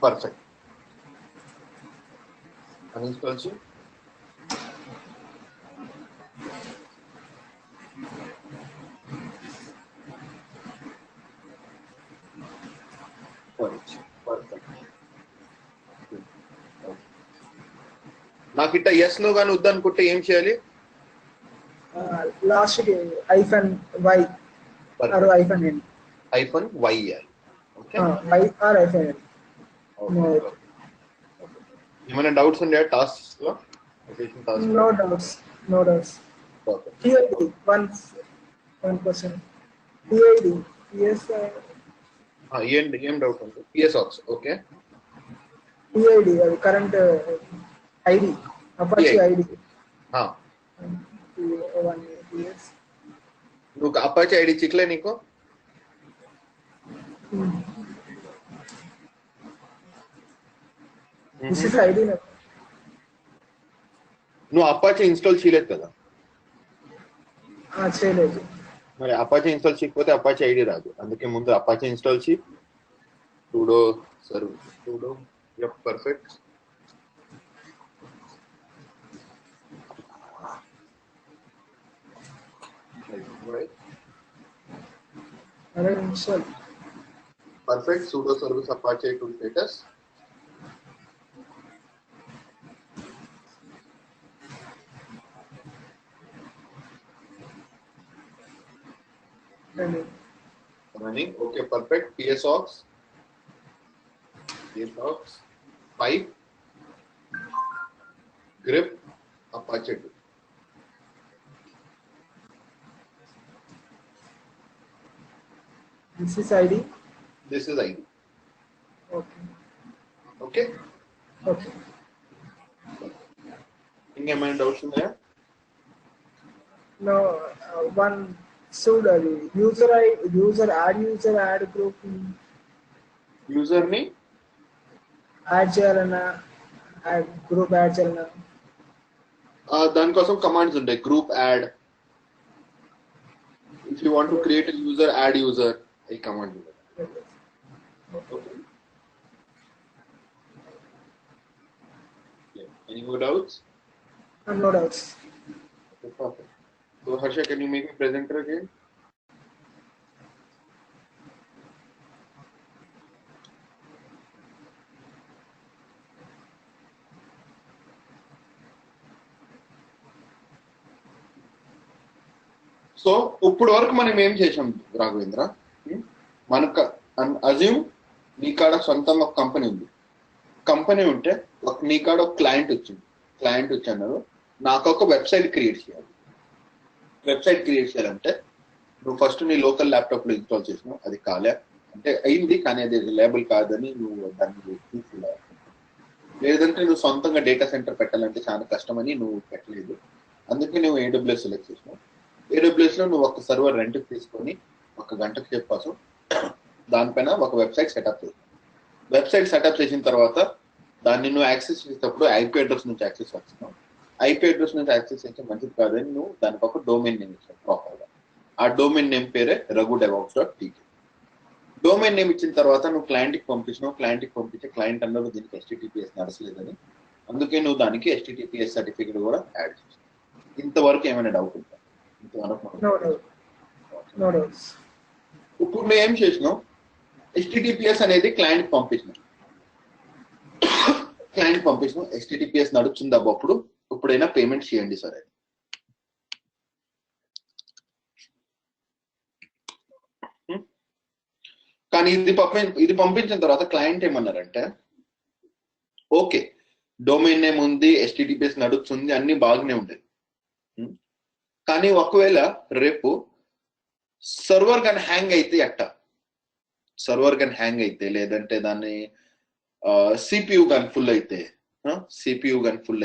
పర్ఫెక్ట్ అన్ఇన్స్టాల్ చేయి. నాకు ఇట్ట ఎస్ నో గాని వద్దనుకుంటే ఏం చేయాలి? Last -y or -n. -y ఇయ్యాలి. Okay y or -n. ఏమైనా డౌట్స్ ఉన్నాయా టాస్క్ లో? No doubts. PID 1%. PID yes. ఏం డౌట్ ఉంది? PSOX. ఓకే PID అది కరెంట్ ఐడి, అపాచీ ఐడి. నువ్వు అపాచీ ఐడి చిక్లే నీకు? నువ్వు అపాచీ ఇన్స్టాల్ చేయలేదు కదా? చేయలేదు. మరి అపాచీ ఇన్స్టాల్ చేయకపోతే అపాచీ ఐడి రాదు. అందుకే ముందు అపాచీ ఇన్స్టాల్ చేయి. sudo service sudo. Yep, perfect. Right. Perfect. Sudo service apache to status. Running. Okay, perfect. PSOX 5 grip Apache 2. This is ID. This is ID. Okay. Okay. Okay. Any doubts in there? No. One sudo user add group. User ni add చేయాలన్నా, group add చేయాలన్నా దానికోసం commands ఉంటాయి. Group add, if you want to create a user, add user, ఈ command ఉంటుంది. Any more doubts? No doubts. Okay, perfect. So Harsha, can you make a presenter again? So ఇప్పుడు వరకు మనం ఏం చేసాం రాఘవేంద్ర, మనకు అజ్యూమ్ నీ కాడ సొంతంగా ఒక కంపెనీ ఉంది. కంపెనీ ఉంటే నీ కాడ ఒక క్లయింట్ వచ్చింది. క్లయింట్ వచ్చి అన్నారు నాకు ఒక వెబ్సైట్ క్రియేట్ చేయాలి. వెబ్సైట్ క్రియేట్ చేయాలంటే నువ్వు ఫస్ట్ నీ లోకల్ ల్యాప్టాప్ లో ఇన్స్టాల్ చేసినావు, అది కాలే అంటే అయింది కానీ అది రిలయబుల్ కాదని నువ్వు దాన్ని తీసుకున్నావు. లేదంటే నువ్వు సొంతంగా డేటా సెంటర్ పెట్టాలంటే చాలా కష్టమని నువ్వు పెట్టలేదు. అందుకే నువ్వు AWS సెలెక్ట్ చేసినావు. AWS లో నువ్వు ఒక సర్వర్ రెంట్కి తీసుకొని 1 గంటకు సేపు కోసం దానిపైన ఒక వెబ్సైట్ సెటప్ చేసావు. వెబ్సైట్ సెటప్ చేసిన తర్వాత దాన్ని నువ్వు యాక్సెస్ చేసేటప్పుడు IP అడ్రస్ నుంచి యాక్సెస్ చేస్తున్నావు. IP అడ్రస్ నుంచి యాక్సెస్ చేస్తే మంచిది కాదని నువ్వు దానికి ఒక డొమైన్ నేమ్ ఇచ్చావు ప్రాపర్గా. ఆ డొమైన్ నేమ్ పేరే raghudevops.tk. డొమైన్ నేమ్ ఇచ్చిన తర్వాత నువ్వు క్లయింట్కి పంపించినావు. క్లయింట్కి పంపించే క్లయింట్ అన్నారు దీనికి HTTPS నడసలేదని, అందుకే నువ్వు దానికి HTTPS సర్టిఫికేట్ కూడా యాడ్ చేసావు. ఇంతవరకు ఏమైనా డౌట్ ఉందా? ఇప్పుడు నువ్వు ఏం చేసినావు, HTTPS అనేది క్లయింట్ పంపించినావు. HTTPS నడుస్తుంది అప్పుడు ఇప్పుడైనా పేమెంట్ చేయండి సరే. కానీ ఇది పంపించిన తర్వాత క్లయింట్ ఏమన్నారంటే ఓకే డొమైన్ నేమ్ ఉంది, HTTPS నడుస్తుంది, అన్ని బాగానే ఉండేది. కానీ ఒకవేళ రేపు సర్వర్ కానీ హ్యాంగ్ అయితే సర్వర్ కానీ హ్యాంగ్ అయితే లేదంటే దాన్ని CPU కానీ ఫుల్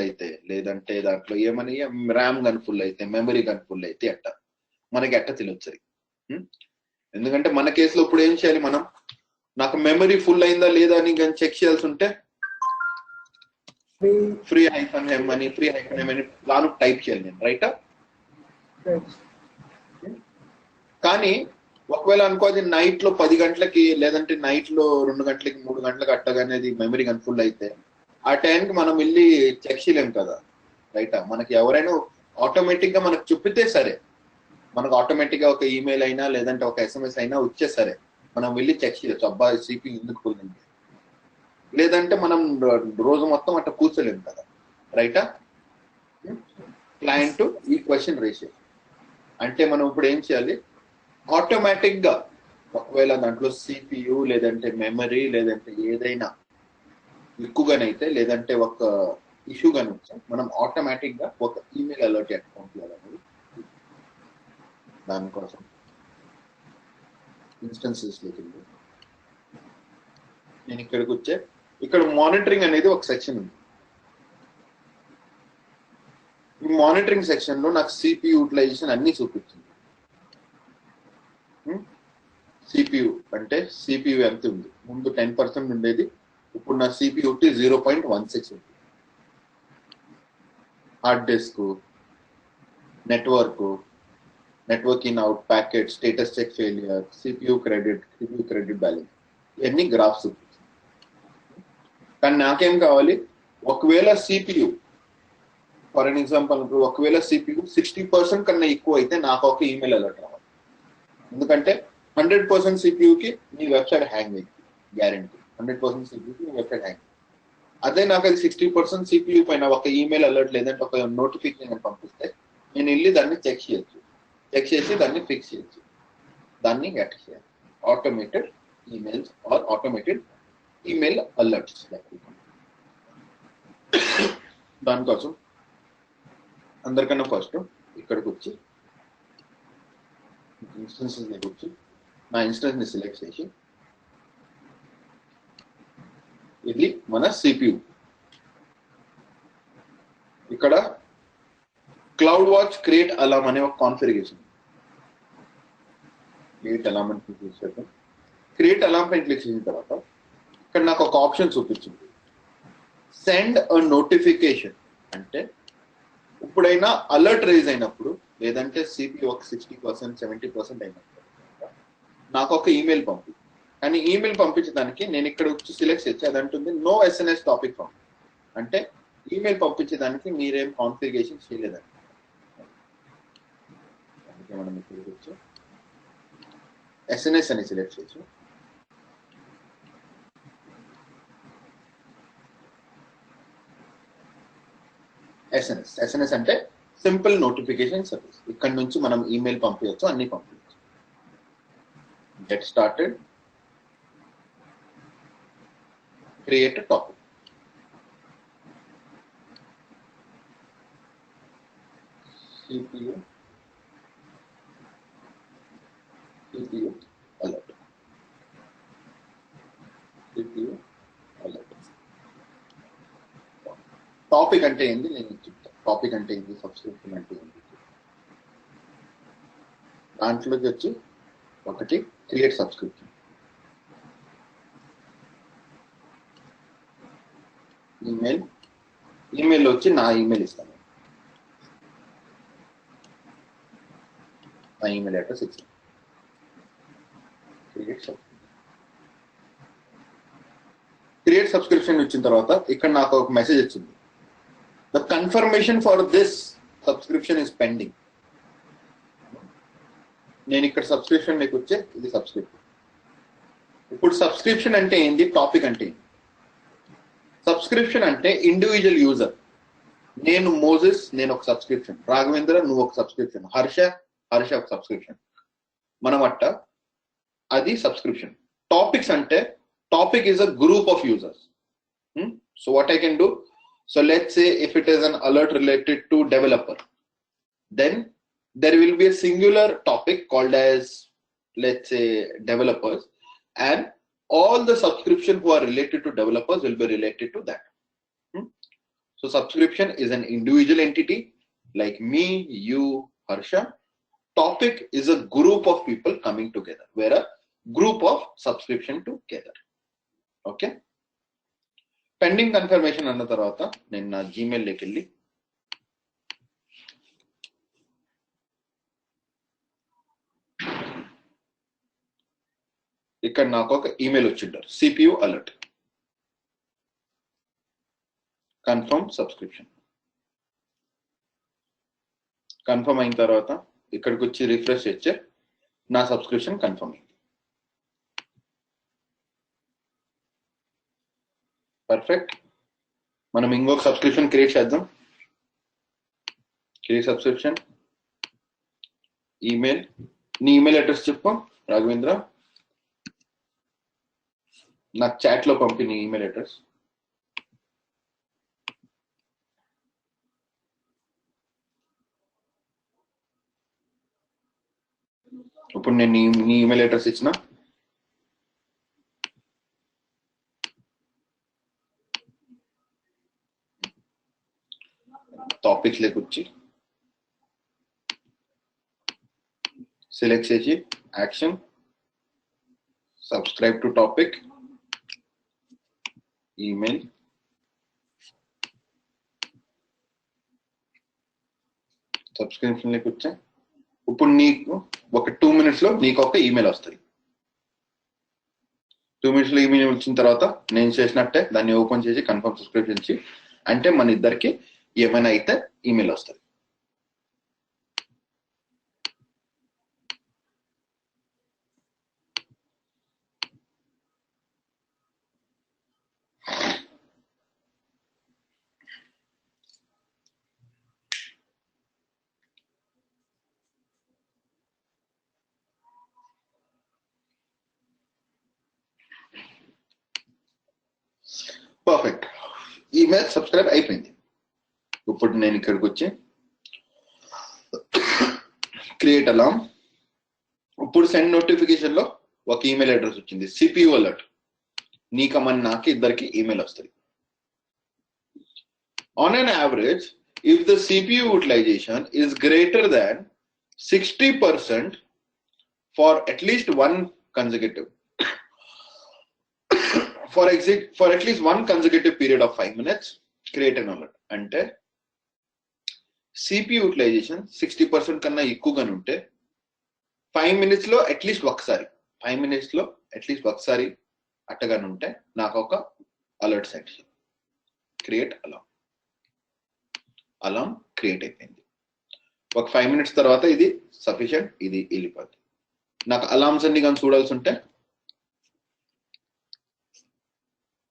అయితే లేదంటే దాంట్లో ఏమని ర్యామ్ కానీ ఫుల్ అయితే మెమరీ కానీ ఫుల్ అయితే మనకి తెలియచ్చు. ఎందుకంటే మన కేసులో ఇప్పుడు ఏం చేయాలి, మనం నాకు మెమరీ ఫుల్ అయిందా లేదా అని కానీ చెక్ చేయాల్సి ఉంటే free-m అని దాని టైప్ చేయాలి నేను, రైటా? కానీ ఒకవేళ అనుకో అది నైట్ లో 10 గంటలకి లేదంటే నైట్ లో 2 గంటలకి 3 గంటలకి అట్టగానేది మెమరీ కానీ ఫుల్ అయితే ఆ టైంకి మనం వెళ్ళి చెక్ చేయలేం కదా, రైటా? మనకి ఎవరైనా ఆటోమేటిక్ గా మనకు చూపితే సరే, మనకు ఆటోమేటిక్ గా ఒక ఈమెయిల్ అయినా లేదంటే ఒక SMS అయినా వచ్చే సరే మనం వెళ్ళి చెక్ చేయొచ్చు, అబ్బాయి CPU ఎందుకు ఫుల్ ఉంది. లేదంటే మనం రోజు మొత్తం అట్లా కూర్చోలేము కదా, రైటా? క్లయింట్ ఈ క్వశ్చన్ రేస్ చేయాలి అంటే మనం ఇప్పుడు ఏం చేయాలి, ఆటోమేటిక్ గా ఒకవేళ దాంట్లో CPU లేదంటే మెమరీ లేదంటే ఏదైనా ఎక్కువగానైతే లేదంటే ఒక ఇష్యూ గాని వచ్చా మనం ఆటోమేటిక్ గా ఒక ఈమెయిల్ అలర్ట్ పంపించాలనేది. దానికోసం ఇన్స్టెన్సెస్ లోకి నేను ఇక్కడికి వచ్చే ఇక్కడ మానిటరింగ్ అనేది ఒక సెక్షన్ ఉంది. ఈ మానిటరింగ్ సెక్షన్ లో నాకు CPU యూటిలైజేషన్ అన్ని చూపించింది. CPU అంటే CPU ఎంత ఉంది, ముందు 10% ఉండేది, ఇప్పుడు నా CPU 0.16 ఉంది. Hard disk, network in out packet, status check failure, CPU credit balance, ఇవన్నీ గ్రాఫ్స్ చూపించింది. కానీ నాకేం కావాలి, ఒకవేళ CPU ఫర్ అన్ ఎగ్జాంపుల్ ఒకవేళ CPU 60% కన్నా ఎక్కువ అయితే నాకు ఒక ఈమెయిల్ అలర్ట్ రావాలి. ఎందుకంటే 100% CPUకి మీ వెబ్సైట్ హ్యాంగ్ అయింది, గ్యారంటీ 100% CPUకి మీ వెబ్సైట్ హ్యాంగ్. అదే నాకు అది 60% CPU పైన ఒక ఈమెయిల్ అలర్ట్ లేదంటే ఒక నోటిఫికేషన్ పంపిస్తే నేను వెళ్ళి దాన్ని చెక్ చేసి దాన్ని ఫిక్స్ చేయొచ్చు. దాన్ని గెట్ చేయాలి automated emails or automated email alerts. దానికోసం అందరికన్నా ఫస్ట్ ఇక్కడికి వచ్చి ఇన్స్టెన్సెస్ దగ్గర వచ్చి నా ఇన్స్టెన్స్ ని సెలెక్ట్ చేసి ఇది మన CPU. ఇక్కడ క్లౌడ్ వాచ్ క్రియేట్ అలామ్ అనే ఒక కాన్ఫిగరేషన్, క్రియేట్ అలామ్ అని క్లిక్ చేశాక క్రియేట్ అలామ్ పైన క్లిక్ చేసిన తర్వాత ఇక్కడ నాకు ఒక ఆప్షన్ చూపించింది, సెండ్ అ నోటిఫికేషన్. అంటే ఇప్పుడైనా అలర్ట్ రైజ్ అయినప్పుడు లేదంటే CPU ఒక 60% 70% అయినప్పుడు నాకు ఒక ఈమెయిల్ పంపి. కానీ ఈమెయిల్ పంపించడానికి నేను ఇక్కడ వచ్చి సెలెక్ట్ చేసి అది అంటుంది నో SMS టాపిక్ ఫామ్, అంటే ఈమెయిల్ పంపించడానికి మీరేం కాన్ఫిగరేషన్ చేయలేదండి. అందుకే మనం ఇక్కడ వచ్చి SNS అని సెలెక్ట్ చేసి SMS అంటే సింపుల్ నోటిఫికేషన్ సర్వీస్. ఇక్కడ నుంచి మనం ఈమెయిల్ పంపించవచ్చు, అన్ని పంపించవచ్చు. Get started, create a topic. CPU alert. CPU alert. Topic అంటే ఏంది నేను చెప్తాను. టాపిక్ అంటే ఏంది, సబ్స్క్రిప్షన్ అంటే ఏంది. దాంట్లోకి వచ్చి ఒకటి క్రియేట్ సబ్స్క్రిప్షన్. ఈమెయిల్ వచ్చి నా ఈమెయిల్ ఇస్తాను, నా ఈమెయిల్ అడ్రస్ ఇస్తాను. క్రియేట్ సబ్స్క్రిప్షన్ వచ్చిన తర్వాత ఇక్కడ నాకు ఒక మెసేజ్ వచ్చింది, the confirmation for this subscription is pending. నేను ఇక్కడ సబ్స్క్రిప్షన్ మీకు వచ్చే ఇది సబ్స్క్రిప్షన్. ఇప్పుడు సబ్స్క్రిప్షన్ అంటే ఏంది, టాపిక్ అంటే ఏంది. సబ్స్క్రిప్షన్ అంటే ఇండివిజువల్ యూజర్. నేను మోజెస్, నేను ఒక సబ్స్క్రిప్షన్. రాఘవేంద్ర నువ్వు ఒక సబ్స్క్రిప్షన్. హర్ష ఒక సబ్స్క్రిప్షన్. మనం అట్ట అది సబ్స్క్రిప్షన్. టాపిక్స్ అంటే topic is a group of users. So what I can do, so let's say if it is an alert related to developer, then there will be a singular topic called as, let's say, developers, and all the subscription who are related to developers will be related to that. So subscription is an individual entity like me, you, Harsha. Topic is a group of people coming together, where a group of subscription together. Okay, pending confirmation అన్న తర్వాత నేను నా Gmail లోకి వెళ్ళి ఇక్కడ నాకు ఒక email వచ్చింటారు, CPU alert confirm subscription. Confirm అయిన తర్వాత ఇక్కడికి వచ్చి రిఫ్రెష్ చేస్తే నా సబ్స్క్రిప్షన్ కన్ఫర్మ్ అయింది. పర్ఫెక్ట్. మనం ఇంకొక సబ్స్క్రిప్షన్ క్రియేట్ చేద్దాం. Create subscription, email. నీ ఈమెయిల్ అడ్రస్ చెప్పు రాఘవేంద్ర, నాకు చాట్ లో పంపి నీ ఈమెయిల్ అడ్రస్. ఇప్పుడు నేను నీ ఈమెయిల్ అడ్రస్ ఇచ్చిన. టాపిక్స్ లేక వచ్చి సెలెక్ట్ చేసి action, subscribe to topic, email, subscription లేక వచ్చా. ఇప్పుడు నీకు ఒక 2 minutes లో నీకు ఒక ఈమెయిల్ వస్తుంది. 2 minutes లో ఈమెయిల్ వచ్చిన తర్వాత నేను చేసినట్టే దాన్ని ఓపెన్ చేసి కన్ఫర్మ్ సబ్స్క్రిప్షన్ ఇచ్చి అంటే మన ఇద్దరికి ఏమైనా అయితే ఈమెయిల్ వస్తుంది. పర్ఫెక్ట్, ఈమెయిల్ సబ్స్క్రైబ్ అయిపోయింది. ఇప్పుడు నేను ఇక్కడికి వచ్చి క్రియేట్ అలార్మ్. ఇప్పుడు సెండ్ నోటిఫికేషన్ లో ఒక ఈమెయిల్ అడ్రస్ వచ్చింది, CPU అలర్ట్. నీకమని నాకు ఇద్దరికి ఈమెయిల్ వస్తుంది. On an average, if the CPU utilization is greater than 60% for at least one consecutive for at least one consecutive period of 5 minutes, create an alert. అంటే CPU utilisation 60% కన్నా ఎక్కువగానే ఉంటే 5 minutes లో at least ఒకసారి అట్టగానే ఉంటే నాకు ఒక అలర్ట్ సెట్ చేయి. క్రియేట్ అలార్మ్ క్రియేట్ అయిపోయింది. ఒక 5 minutes తర్వాత ఇది సఫిషియంట్, ఇది వెళ్ళిపోద్ది. నాకు అలార్మ్స్ అన్ని కానీ చూడాల్సి ఉంటే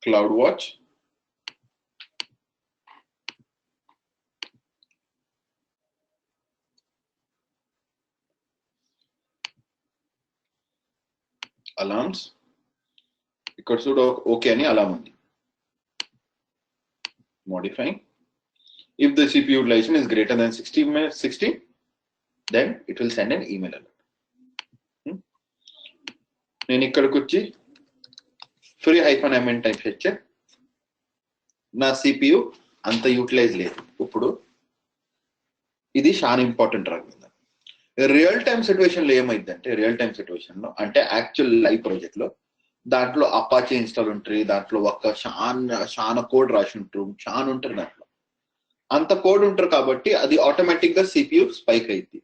క్లౌడ్ వాచ్, అలామ్స్ ఇక్కడ చూడు ఓకే అని అలామ్ ఉంది. Modifying if the CPU utilization is greater than 60, then it will send an email alert. నేను ఇక్కడికి వచ్చి ఫ్రీ -m టైప్ చేస్తే నా CPU అంత యూటిలైజ్ లేదు. ఇప్పుడు ఇది చాలా ఇంపార్టెంట్ రాకుండా రియల్ టైమ్ సిచ్యువేషన్ లో ఏమైందంటే, రియల్ టైమ్ సిచ్యువేషన్ లో అంటే యాక్చువల్ లైవ్ ప్రాజెక్ట్ లో దాంట్లో అపాచీ ఇన్స్టాల్ ఉంటుంది, దాంట్లో ఒక చాలా కోడ్ రాసి ఉంటారు, చాలా ఉంటారు, దాంట్లో అంత కోడ్ ఉంటారు కాబట్టి అది ఆటోమేటిక్ గా CPU స్పైక్ అయింది.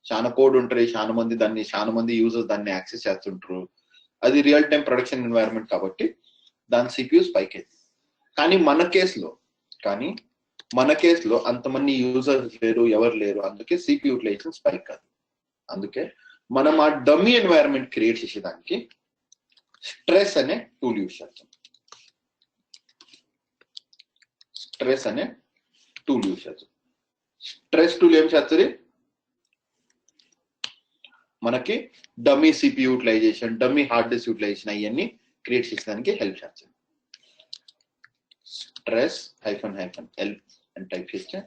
చాలా కోడ్ ఉంటుంది, చాలా మంది యూజర్స్ దాన్ని యాక్సెస్ చేస్తుంటారు. అది రియల్ టైమ్ ప్రొడక్షన్ ఎన్వైరన్మెంట్ కాబట్టి దాని CPU స్పైక్ అయింది. కానీ మన కేసులో అంతమంది యూజర్స్ లేరు, ఎవరు లేరు, అందుకే CPU యూటిలైజేషన్ స్పైక్ కాదు. అందుకే మనం ఆ డమ్మీ ఎన్వైరన్మెంట్ క్రియేట్ చేసేదానికి స్ట్రెస్ అనే టూల్ యూజ్ చేస్తాం. స్ట్రెస్ టూల్ ఏం చేస్తుంది, మనకి dummy CPU utilization, dummy hard disk utilization అవన్నీ క్రియేట్ చేసేదానికి హెల్ప్ చేస్తుంది. స్ట్రెస్ -l అని టైప్ చేస్తే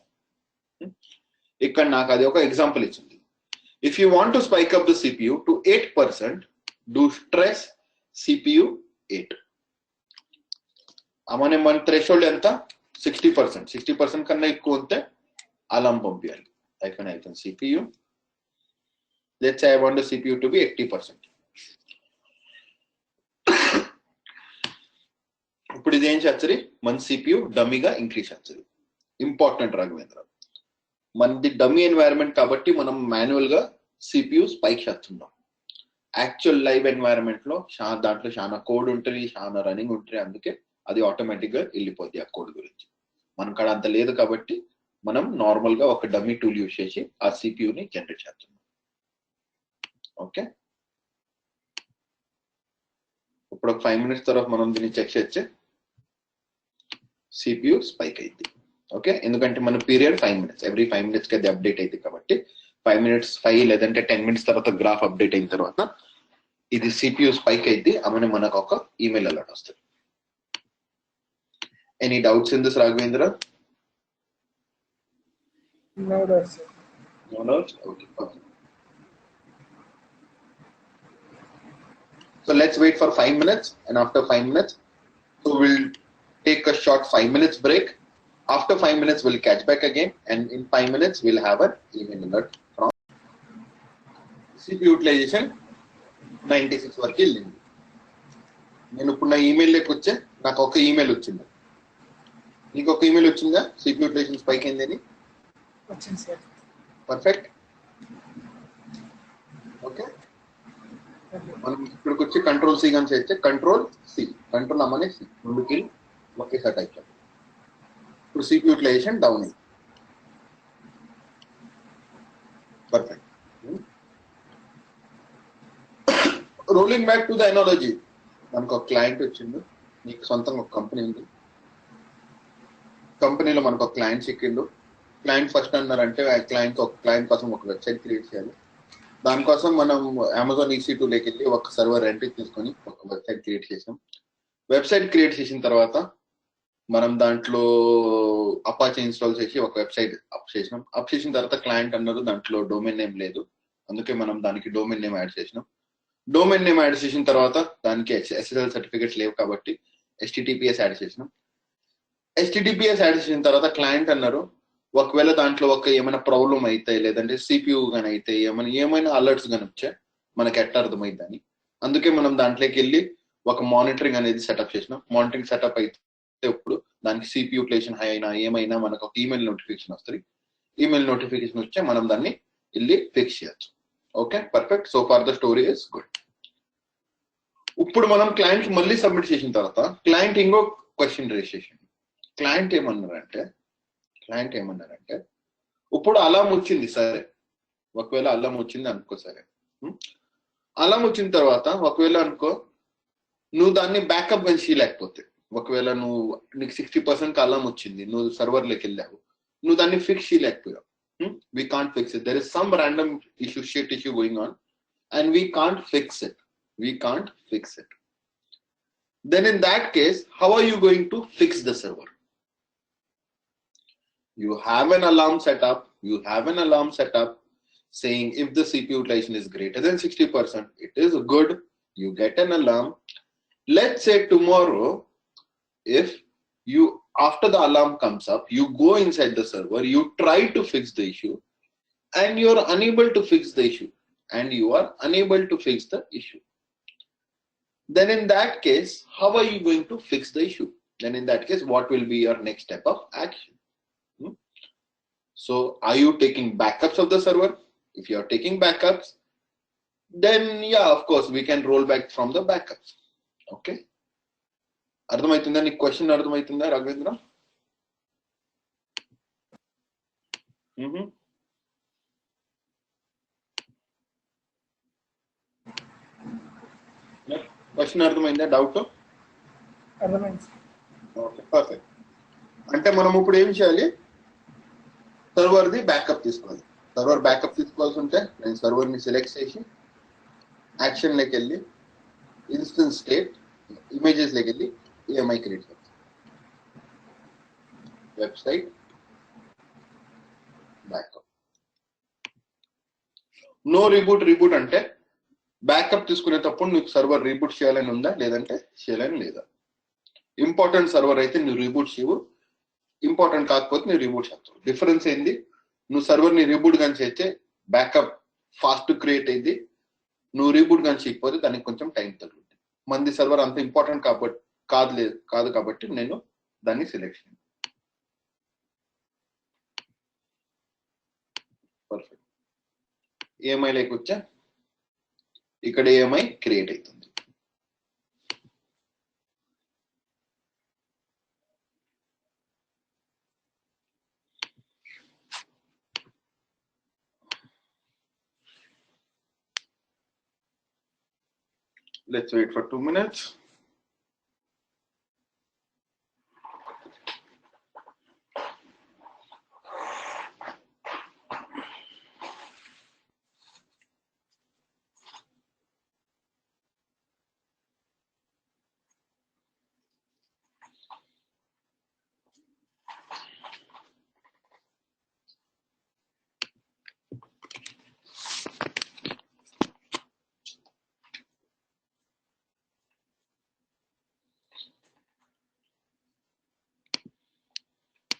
ఇక్కడ నాకు అది ఒక ఎగ్జాంపుల్ ఇచ్చింది. If you want to spike up the CPU to 8%, do stress CPU 8. మన థ్రెషోల్డ్ ఎంత, 60%. 60% కన్నా ఎక్కువ ఉంటే అలాం పంపించాలి. -CPU. Let's say I want the CPU to be 80%. ఇప్పుడు ఇది ఏం చేస్తుంది, మన CPU డమ్మీగా ఇంక్రీజ్ చేస్తుంది. ఇంపార్టెంట్ రాఘవేంద్ర, మనది డమ్మీ ఎన్వైరన్మెంట్ కాబట్టి మనం మాన్యువల్ గా CPU స్పైక్ చేస్తున్నాం. యాక్చువల్ లైవ్ ఎన్వైరన్మెంట్ లో దాంట్లో చాలా కోడ్ ఉంటుంది, చాలా రన్నింగ్ ఉంటుంది, అందుకే అది ఆటోమేటిక్ గా వెళ్ళిపోద్ది ఆ కోడ్ గురించి. మన కాడ అంత లేదు కాబట్టి మనం నార్మల్ గా ఒక డమ్మీ టూల్ యూజ్ చేసి ఆ CPU ని జనరేట్ చేస్తున్నాం. ఓకే, ఇప్పుడు ఒక 5 minutes తర్వాత మనం దీన్ని చెక్ చేస్తే CPU స్పైక్ అయింది. ఓకే, ఎందుకంటే మన పీరియడ్ 5 minutes, ఎవ్రీ 5 minutes కి అది అప్డేట్ అయింది కాబట్టి 5 minutes 5 లేదంటే 10 minutes తర్వాత గ్రాఫ్ అప్డేట్ అయిన తర్వాత ఇది CPU స్పైక్ అయింది అని మనకు ఒక ఈమెయిల్ అలర్ట్ వస్తుంది. Any doubts in this Raghavendra? No doubt, sir. No doubts? Okay. So let's wait for 5 minutes, and after 5 minutes, so we'll take a short 5 minutes break. After 5 minutes, we'll catch back again, and in 5 minutes, we'll have an email alert from CPU utilization 96 వరకు వెళ్ళింది. నేను ఇప్పుడు నా email లోకి వచ్చే నాకు ఒక email వచ్చింది. నీకు ఒక ఈమెయిల్ వచ్చిందా CPU utilization స్పైక్ అయిందని? వచ్చింది సార్. పర్ఫెక్ట్. ఓకే, మనం ఇక్కడికి వచ్చి కంట్రోల్ సి అని చేస్తే కంట్రోల్ అమ్మనే సి ముందుకి ఒకేసారి టైప్ చేయాలి. ఇప్పుడు CPU యూటిలైజేషన్ డౌన్ అయింది. Perfect. Rolling back to the analogy, మనకు ఒక క్లయింట్ వచ్చిండు, నీకు సొంతంగా ఒక కంపెనీ ఉంది, కంపెనీలో మనకు ఒక క్లయింట్ చిక్కిండు. క్లయింట్ ఫస్ట్ అన్నారంటే ఆ క్లయింట్ కోసం ఒక వెబ్సైట్ క్రియేట్ చేయాలి. దానికోసం మనం అమెజాన్ EC2 లోకి వెళ్ళి ఒక సర్వర్ రెంట్కి తీసుకొని ఒక వెబ్సైట్ క్రియేట్ చేసాం. వెబ్సైట్ క్రియేట్ చేసిన తర్వాత మనం దాంట్లో అపాచీ ఇన్స్టాల్ చేసి ఒక వెబ్సైట్ అప్ చేసినాం. అప్ చేసిన తర్వాత క్లయింట్ అన్నారు దాంట్లో డొమైన్ నేమ్ లేదు, అందుకే మనం దానికి డొమైన్ నేమ్ యాడ్ చేసినాం. డొమైన్ నేమ్ యాడ్ చేసిన తర్వాత దానికి SSL సర్టిఫికేట్స్ లేవు కాబట్టి HTTPS యాడ్ చేసినాం. HTTPS యాడ్ చేసిన తర్వాత క్లయింట్ అన్నారు ఒకవేళ దాంట్లో ఏమైనా ప్రాబ్లం అయితే లేదంటే CPU కానీ అయితే ఏమైనా అలర్ట్స్ కానీ వచ్చా మనకి ఎట్లా అర్థమైందని, అందుకే మనం దాంట్లోకి వెళ్ళి ఒక మానిటరింగ్ అనేది సెటప్ చేసినాం. మానిటరింగ్ సెటప్ అయితే ఇప్పుడు దానికి CPU యూటిలైజేషన్ హై అయినా ఏమైనా మనకు ఒక ఈమెయిల్ నోటిఫికేషన్ వస్తుంది. ఈమెయిల్ నోటిఫికేషన్ వచ్చే మనం దాన్ని వెళ్ళి ఫిక్స్ చేయొచ్చు. Okay, perfect. So for the story is good. ఇప్పుడు మనం క్లయింట్ మళ్ళీ సబ్మిట్ చేసిన తర్వాత క్లయింట్ ఇంకో క్వశ్చన్ రేస్ చేసింది. క్లయింట్ ఏమన్నారంటే ఇప్పుడు అలాం వచ్చింది, సరే ఒకవేళ అల్లం వచ్చింది అనుకో, సరే అల్లం వచ్చిన తర్వాత ఒకవేళ అనుకో నువ్వు దాన్ని బ్యాకప్ అని చేయలేకపోతే, ఒకవేళ నీకు 60% అల్లం వచ్చింది, నువ్వు సర్వర్లోకి వెళ్ళావు, నువ్వు దాన్ని fix చేయలేకపోయావు. We can't fix it. There is some random issue going on and we can't fix it. We can't fix it. Then in that case, how are you going to fix the server? You have an alarm set up. You have an alarm set up saying if the CPU utilization is greater than 60%, it is good. You get an alarm. Let's say tomorrow, if you, after the alarm comes up, you go inside the server, you try to fix the issue, and you are unable to fix the issue, and you are unable to fix the issue. Then in that case, how are you going to fix the issue? Then in that case, what will be your next step of action? So are you taking backups of the server? If you are taking backups, then yeah, of course, we can roll back from the backups. Okay. అర్థమవుతుందా నీకు question అర్థమవుతుందా Raghavendra? Question అర్థమైందా? Doubt అర్థమైంది. Okay, perfect. అంటే మనం ఇప్పుడు ఏం చేయాలి? సర్వర్ది బ్యాకప్ తీసుకోవాలి. సర్వర్ బ్యాకప్ తీసుకోవాల్సి ఉంటే నేను సర్వర్ని సెలెక్ట్ చేసి యాక్షన్లోకి వెళ్ళి ఇన్స్టెన్స్ స్టేట్ ఇమేజెస్లోకి వెళ్ళి EMI క్రియేట్ చేస్తాను. Website backup. నో రీబూట్ అంటే బ్యాకప్ తీసుకునేటప్పుడు నీకు సర్వర్ రీబూట్ చేయాలని ఉందా లేదంటే చేయాలని లేదా. ఇంపార్టెంట్ సర్వర్ అయితే నువ్వు రీబూట్ చేయవు, ఇంపార్టెంట్ కాకపోతే నువ్వు రీబూట్ చేస్తావు. డిఫరెన్స్ ఏంది? నువ్వు సర్వర్ని రీబూట్ కానీ చేస్తే బ్యాకప్ ఫాస్ట్ క్రియేట్ అయింది, నువ్వు రీబూట్ కానీ చేయకపోతే దానికి కొంచెం టైం తగ్గుతుంది. మంది సర్వర్ అంత ఇంపార్టెంట్ కాదు కాబట్టి నేను దాన్ని సెలెక్ట్ చేయండి. పర్ఫెక్ట్. EMI లోకి వచ్చా, ఇక్కడ EMI క్రియేట్ అవుతుంది. Let's wait for 2 minutes.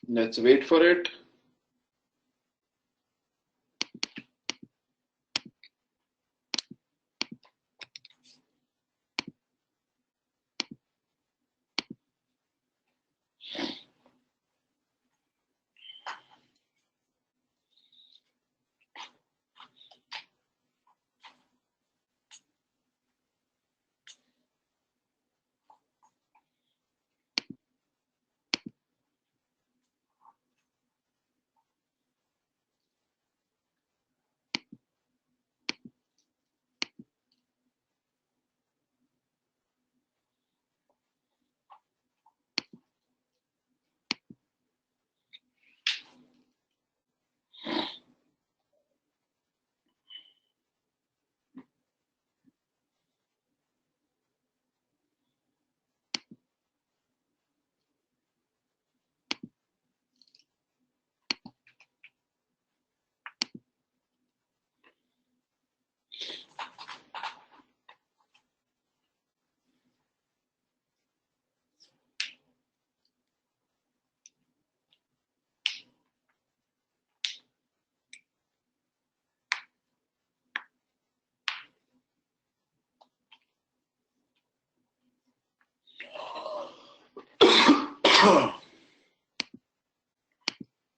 Let's wait for it.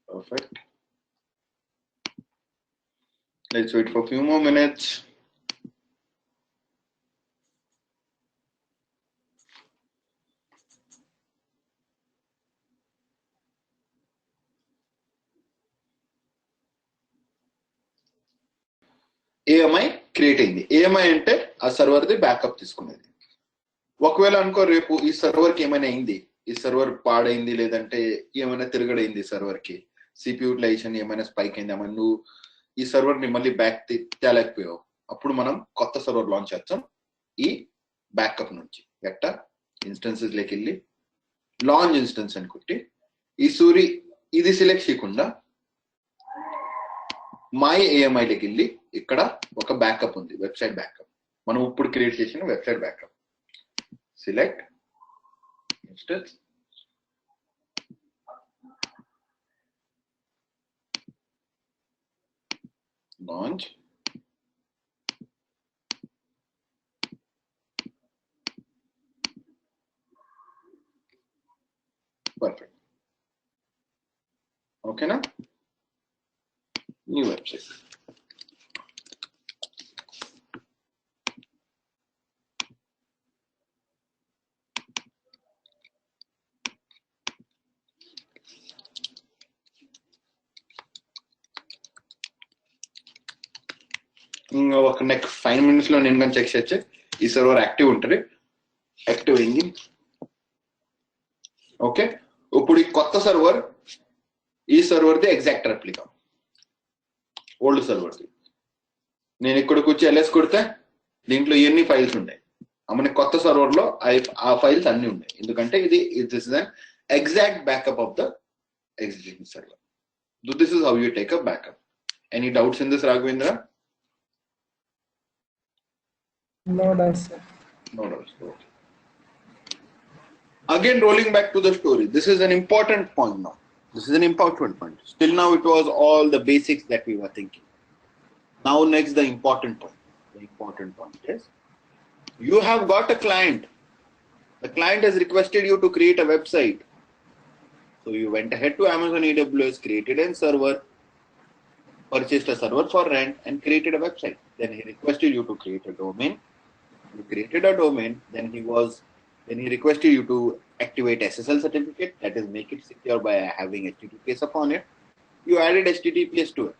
Perfect. Let's wait for a few more minutes. EMI create అయింది. EMI అంటే ఆ సర్వర్ది బ్యాకప్ తీసుకునేది. ఒకవేళ అనుకో రేపు ఈ సర్వర్కి ఏమైనా అయింది, ఈ సర్వర్ పాడైంది లేదంటే ఏమైనా తిరగడైంది, సర్వర్కి CPU యూటిలైజేషన్ ఏమైనా స్పైక్ అయింది, ఏమైనా నువ్వు ఈ సర్వర్ని మళ్ళీ బ్యాక్ తేలేకపోయావు, అప్పుడు మనం కొత్త సర్వర్ లాంచ్ చేస్తాం. ఈ బ్యాకప్ నుంచి ఎట్ట ఇన్స్టెన్సెస్ లోకి వెళ్ళి లాంచ్ ఇన్స్టెన్స్ అని కొట్టి ఈ సూరి ఇది సెలెక్ట్ చేయకుండా మై ఏఎంఐలోకి వెళ్ళి ఇక్కడ ఒక బ్యాకప్ ఉంది, వెబ్సైట్ బ్యాకప్. మనం ఇప్పుడు క్రియేట్ చేసిన website backup. Select instance, launch, perfect. Okay na? New website. ఒక నెక్స్ట్ 5 minutes లో నేను కానీ చెక్ చేయొచ్చు. ఈ సర్వర్ యాక్టివ్ ఉంటుంది, యాక్టివ్ అయింది. ఓకే, ఇప్పుడు ఈ కొత్త సర్వర్ ఈ సర్వర్ది ఎగ్జాక్ట్ రెప్లికా ఓల్డ్ సర్వర్ది. నేను ఇక్కడికి వచ్చి ఎల్ఎస్ కొడితే దీంట్లో ఎన్ని ఫైల్స్ ఉన్నాయి, మన కొత్త సర్వర్ లో ఆ ఫైల్స్ అన్ని ఉన్నాయి. ఎందుకంటే ఇది this is an exact backup of the existing server. This is how you take a backup. Any doubts in this, Raghavendra? No doubts, sir. No doubts. Okay. Again, rolling back to the story. This is an important point now. This is an important point. Still now it was all the basics that we were thinking. Now next the important point. The important point is you have got a client. The client has requested you to create a website. So you went ahead to Amazon AWS, created a server, purchased a server for rent and created a website. Then he requested you to create a domain. You created a domain, then he requested you to activate SSL certificate, that is make it secure by having HTTPS upon it. You added HTTPS to it.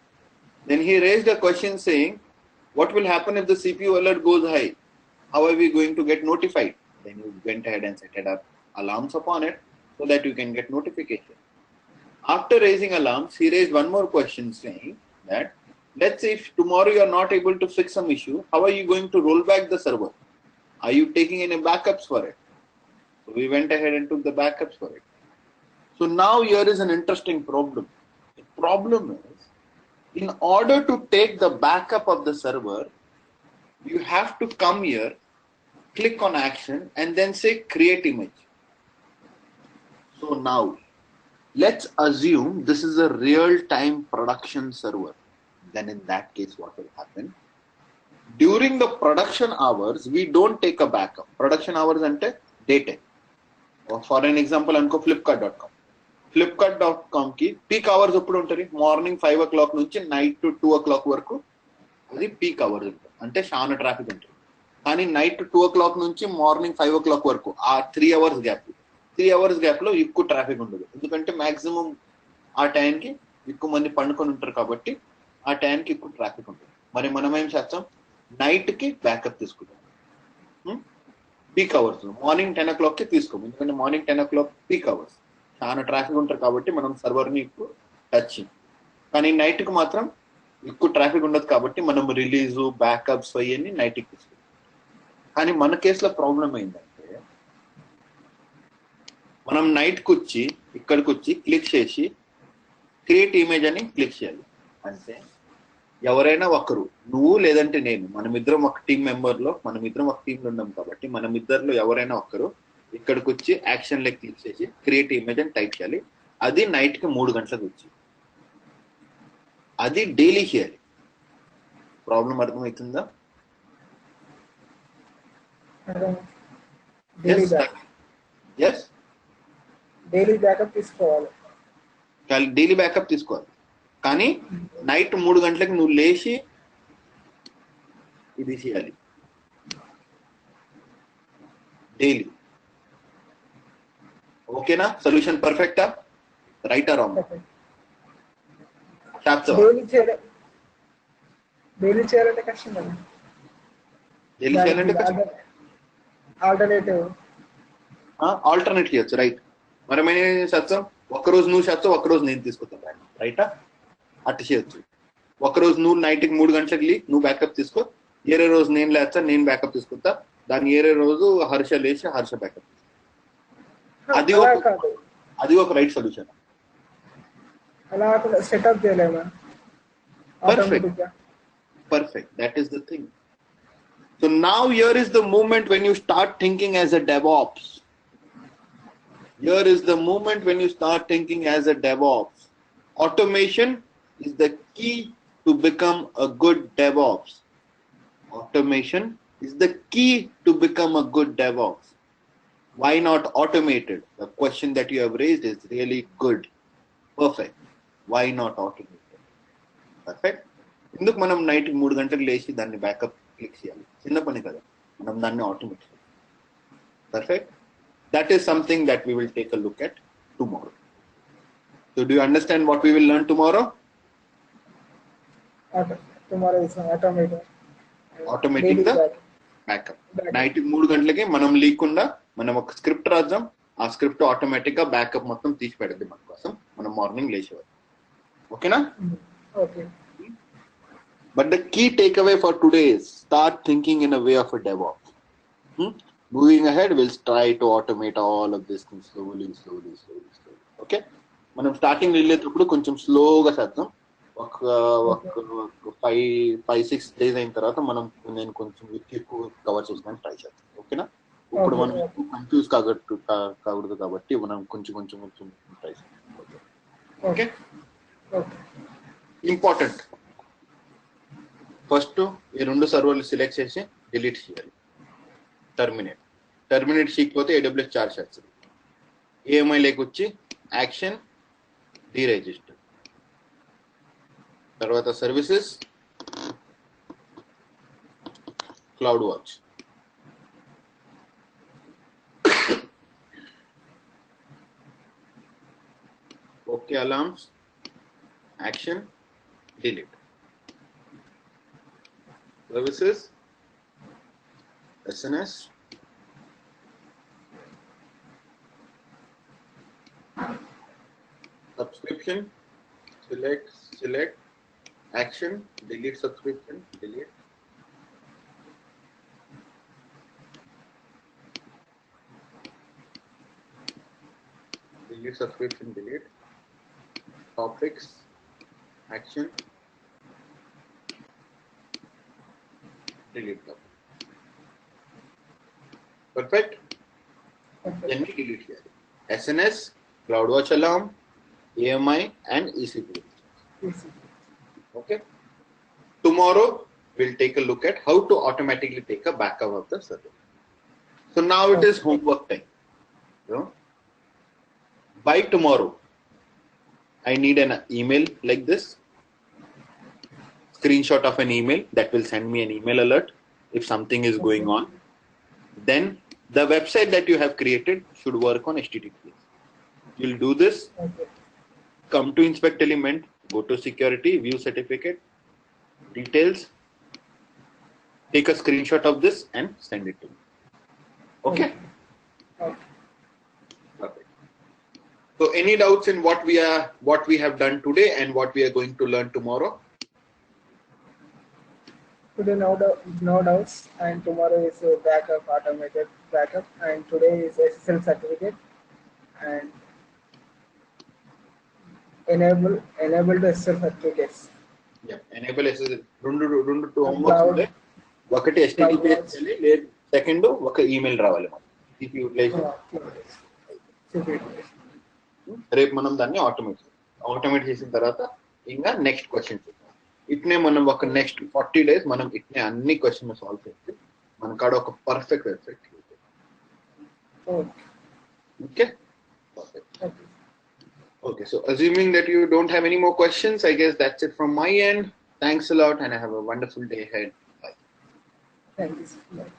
Then he raised a question saying, what will happen if the CPU alert goes high? How are we going to get notified? Then you went ahead and set up alarms upon it so that you can get notification. After raising alarms, he raised one more question saying that, let's say if tomorrow you are not able to fix some issue, how are you going to roll back the server? Are you taking any backups for it? So we went ahead and took the backups for it. So now here is an interesting problem. The problem is, in order to take the backup of the server, you have to come here, click on action, and then say create image. So now, let's assume this is a real-time production server. Then in that case, what will happen? During the production hours, we don't take a backup. Production hours ante daytime. Or for an example, anko Flipkart.com. Flipkart.com ki peak hours uppudu untari. Morning 5 o'clock nunchi night to 2 o'clock varaku adi peak hours untari. Ante shana traffic untari. Kani night to 2 o'clock nunchi morning 5 o'clock varaku aa 3 hours gap. 3 hours gap lo ekku traffic undadu. Endukante maximum aa time ki ekku mandi pandukoni untaru kabatti ఆ టైంకి ఎక్కువ traffic ఉంటుంది. మరి మనం ఏం చేస్తాం, నైట్కి backup తీసుకుంటాం. పీక్ అవర్స్ మార్నింగ్ 10 o'clockకి తీసుకోము, ఎందుకంటే మార్నింగ్ 10 o'clock పీక్ అవర్స్ చాలా ట్రాఫిక్ ఉంటుంది కాబట్టి మనం సర్వర్ని ఎక్కువ టచ్ చేయం. కానీ నైట్కి మాత్రం ఎక్కువ ట్రాఫిక్ ఉండదు కాబట్టి మనం రిలీజు బ్యాకప్స్ అవన్నీ నైట్కి తీసుకుంటాం. కానీ మన కేసులో ప్రాబ్లం ఏంటంటే, మనం నైట్కి వచ్చి ఇక్కడికి వచ్చి క్లిక్ చేసి క్రియేట్ ఇమేజ్ అని క్లిక్ చేయాలి. అంటే ఎవరైనా ఒకరు, నువ్వు లేదంటే నేను, మనమిద్దరం ఒక టీం మెంబర్లో, మనమిద్దరం ఒక టీంలో ఉన్నాం కాబట్టి మనమిద్దరిలో ఎవరైనా ఒకరు ఇక్కడికి వచ్చి యాక్షన్ లెక్ క్లిక్ చేసి క్రియేట్ ఇమేజ్ అని టైప్ చేయాలి. అది నైట్కి 3 గంటలకు వచ్చి అది డైలీ చేయాలి. ప్రాబ్లం అర్థమవుతుందా? డైలీ బ్యాకప్ తీసుకోవాలి. డైలీ బ్యాకప్ తీసుకోవాలి. కానీ నైట్ 3 గంటలకు నువ్వు లేచి ఇది చేయాలి డైలీ. ఓకేనా? సొల్యూషన్ పర్ఫెక్టా? Right or wrong? డైలీ చేయాలంటే కష్టం కదా. డైలీ చేయాలంటే ఆల్టర్నేట్ చేయొచ్చు. రైట్. మరి మేము చేస్తాం, ఒక్కరోజు నువ్వు చేస్తావు, ఒక్కరోజు నేను తీసుకొస్తాను. రైటా? అట్ట చేయొచ్చు. ఒకరోజు నువ్వు నైట్కి 3 గంటలకి నువ్వు బ్యాకప్ తీసుకో, వేరే రోజు నేను లేస్తా, నేను బ్యాకప్ తీసుకుంటా, దాని ఏరే రోజు హర్ష లేచి హర్ష బ్యాకప్. అది అలా ఒక కాదు, అది ఒక రైట్ సొల్యూషన్. అలా సెటప్ చేయలేమా ఆటోమేటిక్ గా? Perfect. That is the thing. So now here is the moment when you start thinking as a DevOps. Here is the moment when you start thinking as a DevOps. Automation is the key to become a good DevOps. Automation is the key to become a good DevOps. Why not automated? The question that you have raised is really good. Perfect. Why not automated? Perfect. ఎందుకు మనం night 3 గంటలకు లేచి దాన్ని backup click చేయాలి? చిన్న పని కదా, మనం దాన్ని ఆటోమేట్ చేయాలి. Perfect. That is something that we will take a look at tomorrow. So do you understand what we will learn tomorrow? Tomorrow is automating the backup. Night 3 గంటలకి మనం లేకుండా మనం ఒక స్క్రిప్ట్ రాద్దాం, ఆ స్క్రిప్ట్ ఆటోమేటిక్ గా backup మొత్తం తీసి పెడద్ది మన కోసం, మనం మార్నింగ్ లేచేవారు. ఓకేనా? Okay. But the key takeaway for today is start thinking in a way of a DevOps. Moving ahead, we'll try to automate all of this things slowly. Okay? మనం starting వెళ్ళేటప్పుడు కొంచెం స్లోగా చేద్దాం. ఒక 5-6 days అయిన తర్వాత నేను కొంచెం ఎక్కువ కవర్ చేయడానికి ట్రై చేద్దాం. ఓకేనా? ఇప్పుడు మనం కన్ఫ్యూజ్ కాకూడదు కాబట్టి మనం కొంచెం ట్రై చేద్దాం. ఓకే? ఇంపార్టెంట్. ఫస్ట్ ఈ 2 సర్వర్లు సెలెక్ట్ చేసి డిలీట్ చేయాలి. టర్మినేట్ చేయకపోతే AWS చార్జ్ చేస్తుంది. EMI లేక వచ్చి యాక్షన్ డీరిజిస్టర్, తర్వాత services cloud watch. Okay alarms action delete. Services, SNS, subscription, select, action, delete subscription, delete. Delete subscription, delete. Topics, action, delete them. Perfect. Then we delete here SNS, CloudWatch alarm, EMI and EC2. Okay. Tomorrow we'll take a look at how to automatically take a backup of the server. So now it is homework time. By tomorrow I need an email like this. Screenshot of an email that will send me an email alert if something is going on. Then the website that you have created should work on HTTPS. You'll do this. Come to inspect element, go to security, view certificate, details, take a screenshot of this and send it to me. Okay? Perfect. So any doubts in what we have done today and what we are going to learn tomorrow? Today no doubts, and tomorrow is a backup, automated backup, and today is SSL certificate and enable the SSL certificates. Yeah, enable SSL. రెండు homeworks ఉంటాయి. ఒకటి HTTPS చేయాలి, లేదు second ఒక email రావాలి మనకి. CP utilization. రేపు మనం దాన్ని ఆటోమేట్ చేసిన తర్వాత ఇంకా నెక్స్ట్ క్వశ్చన్ చూద్దాం. ఇట్నే మనం ఒక నెక్స్ట్ 40 days మనం ఇట్నే అన్ని క్వశ్చన్ సాల్వ్ చేస్తే మన కాడ ఒక perfect website. Okay, okay, so assuming that you don't have any more questions, I guess that's it from my end. Thanks a lot and have a wonderful day ahead. Bye. Thank you. Bye.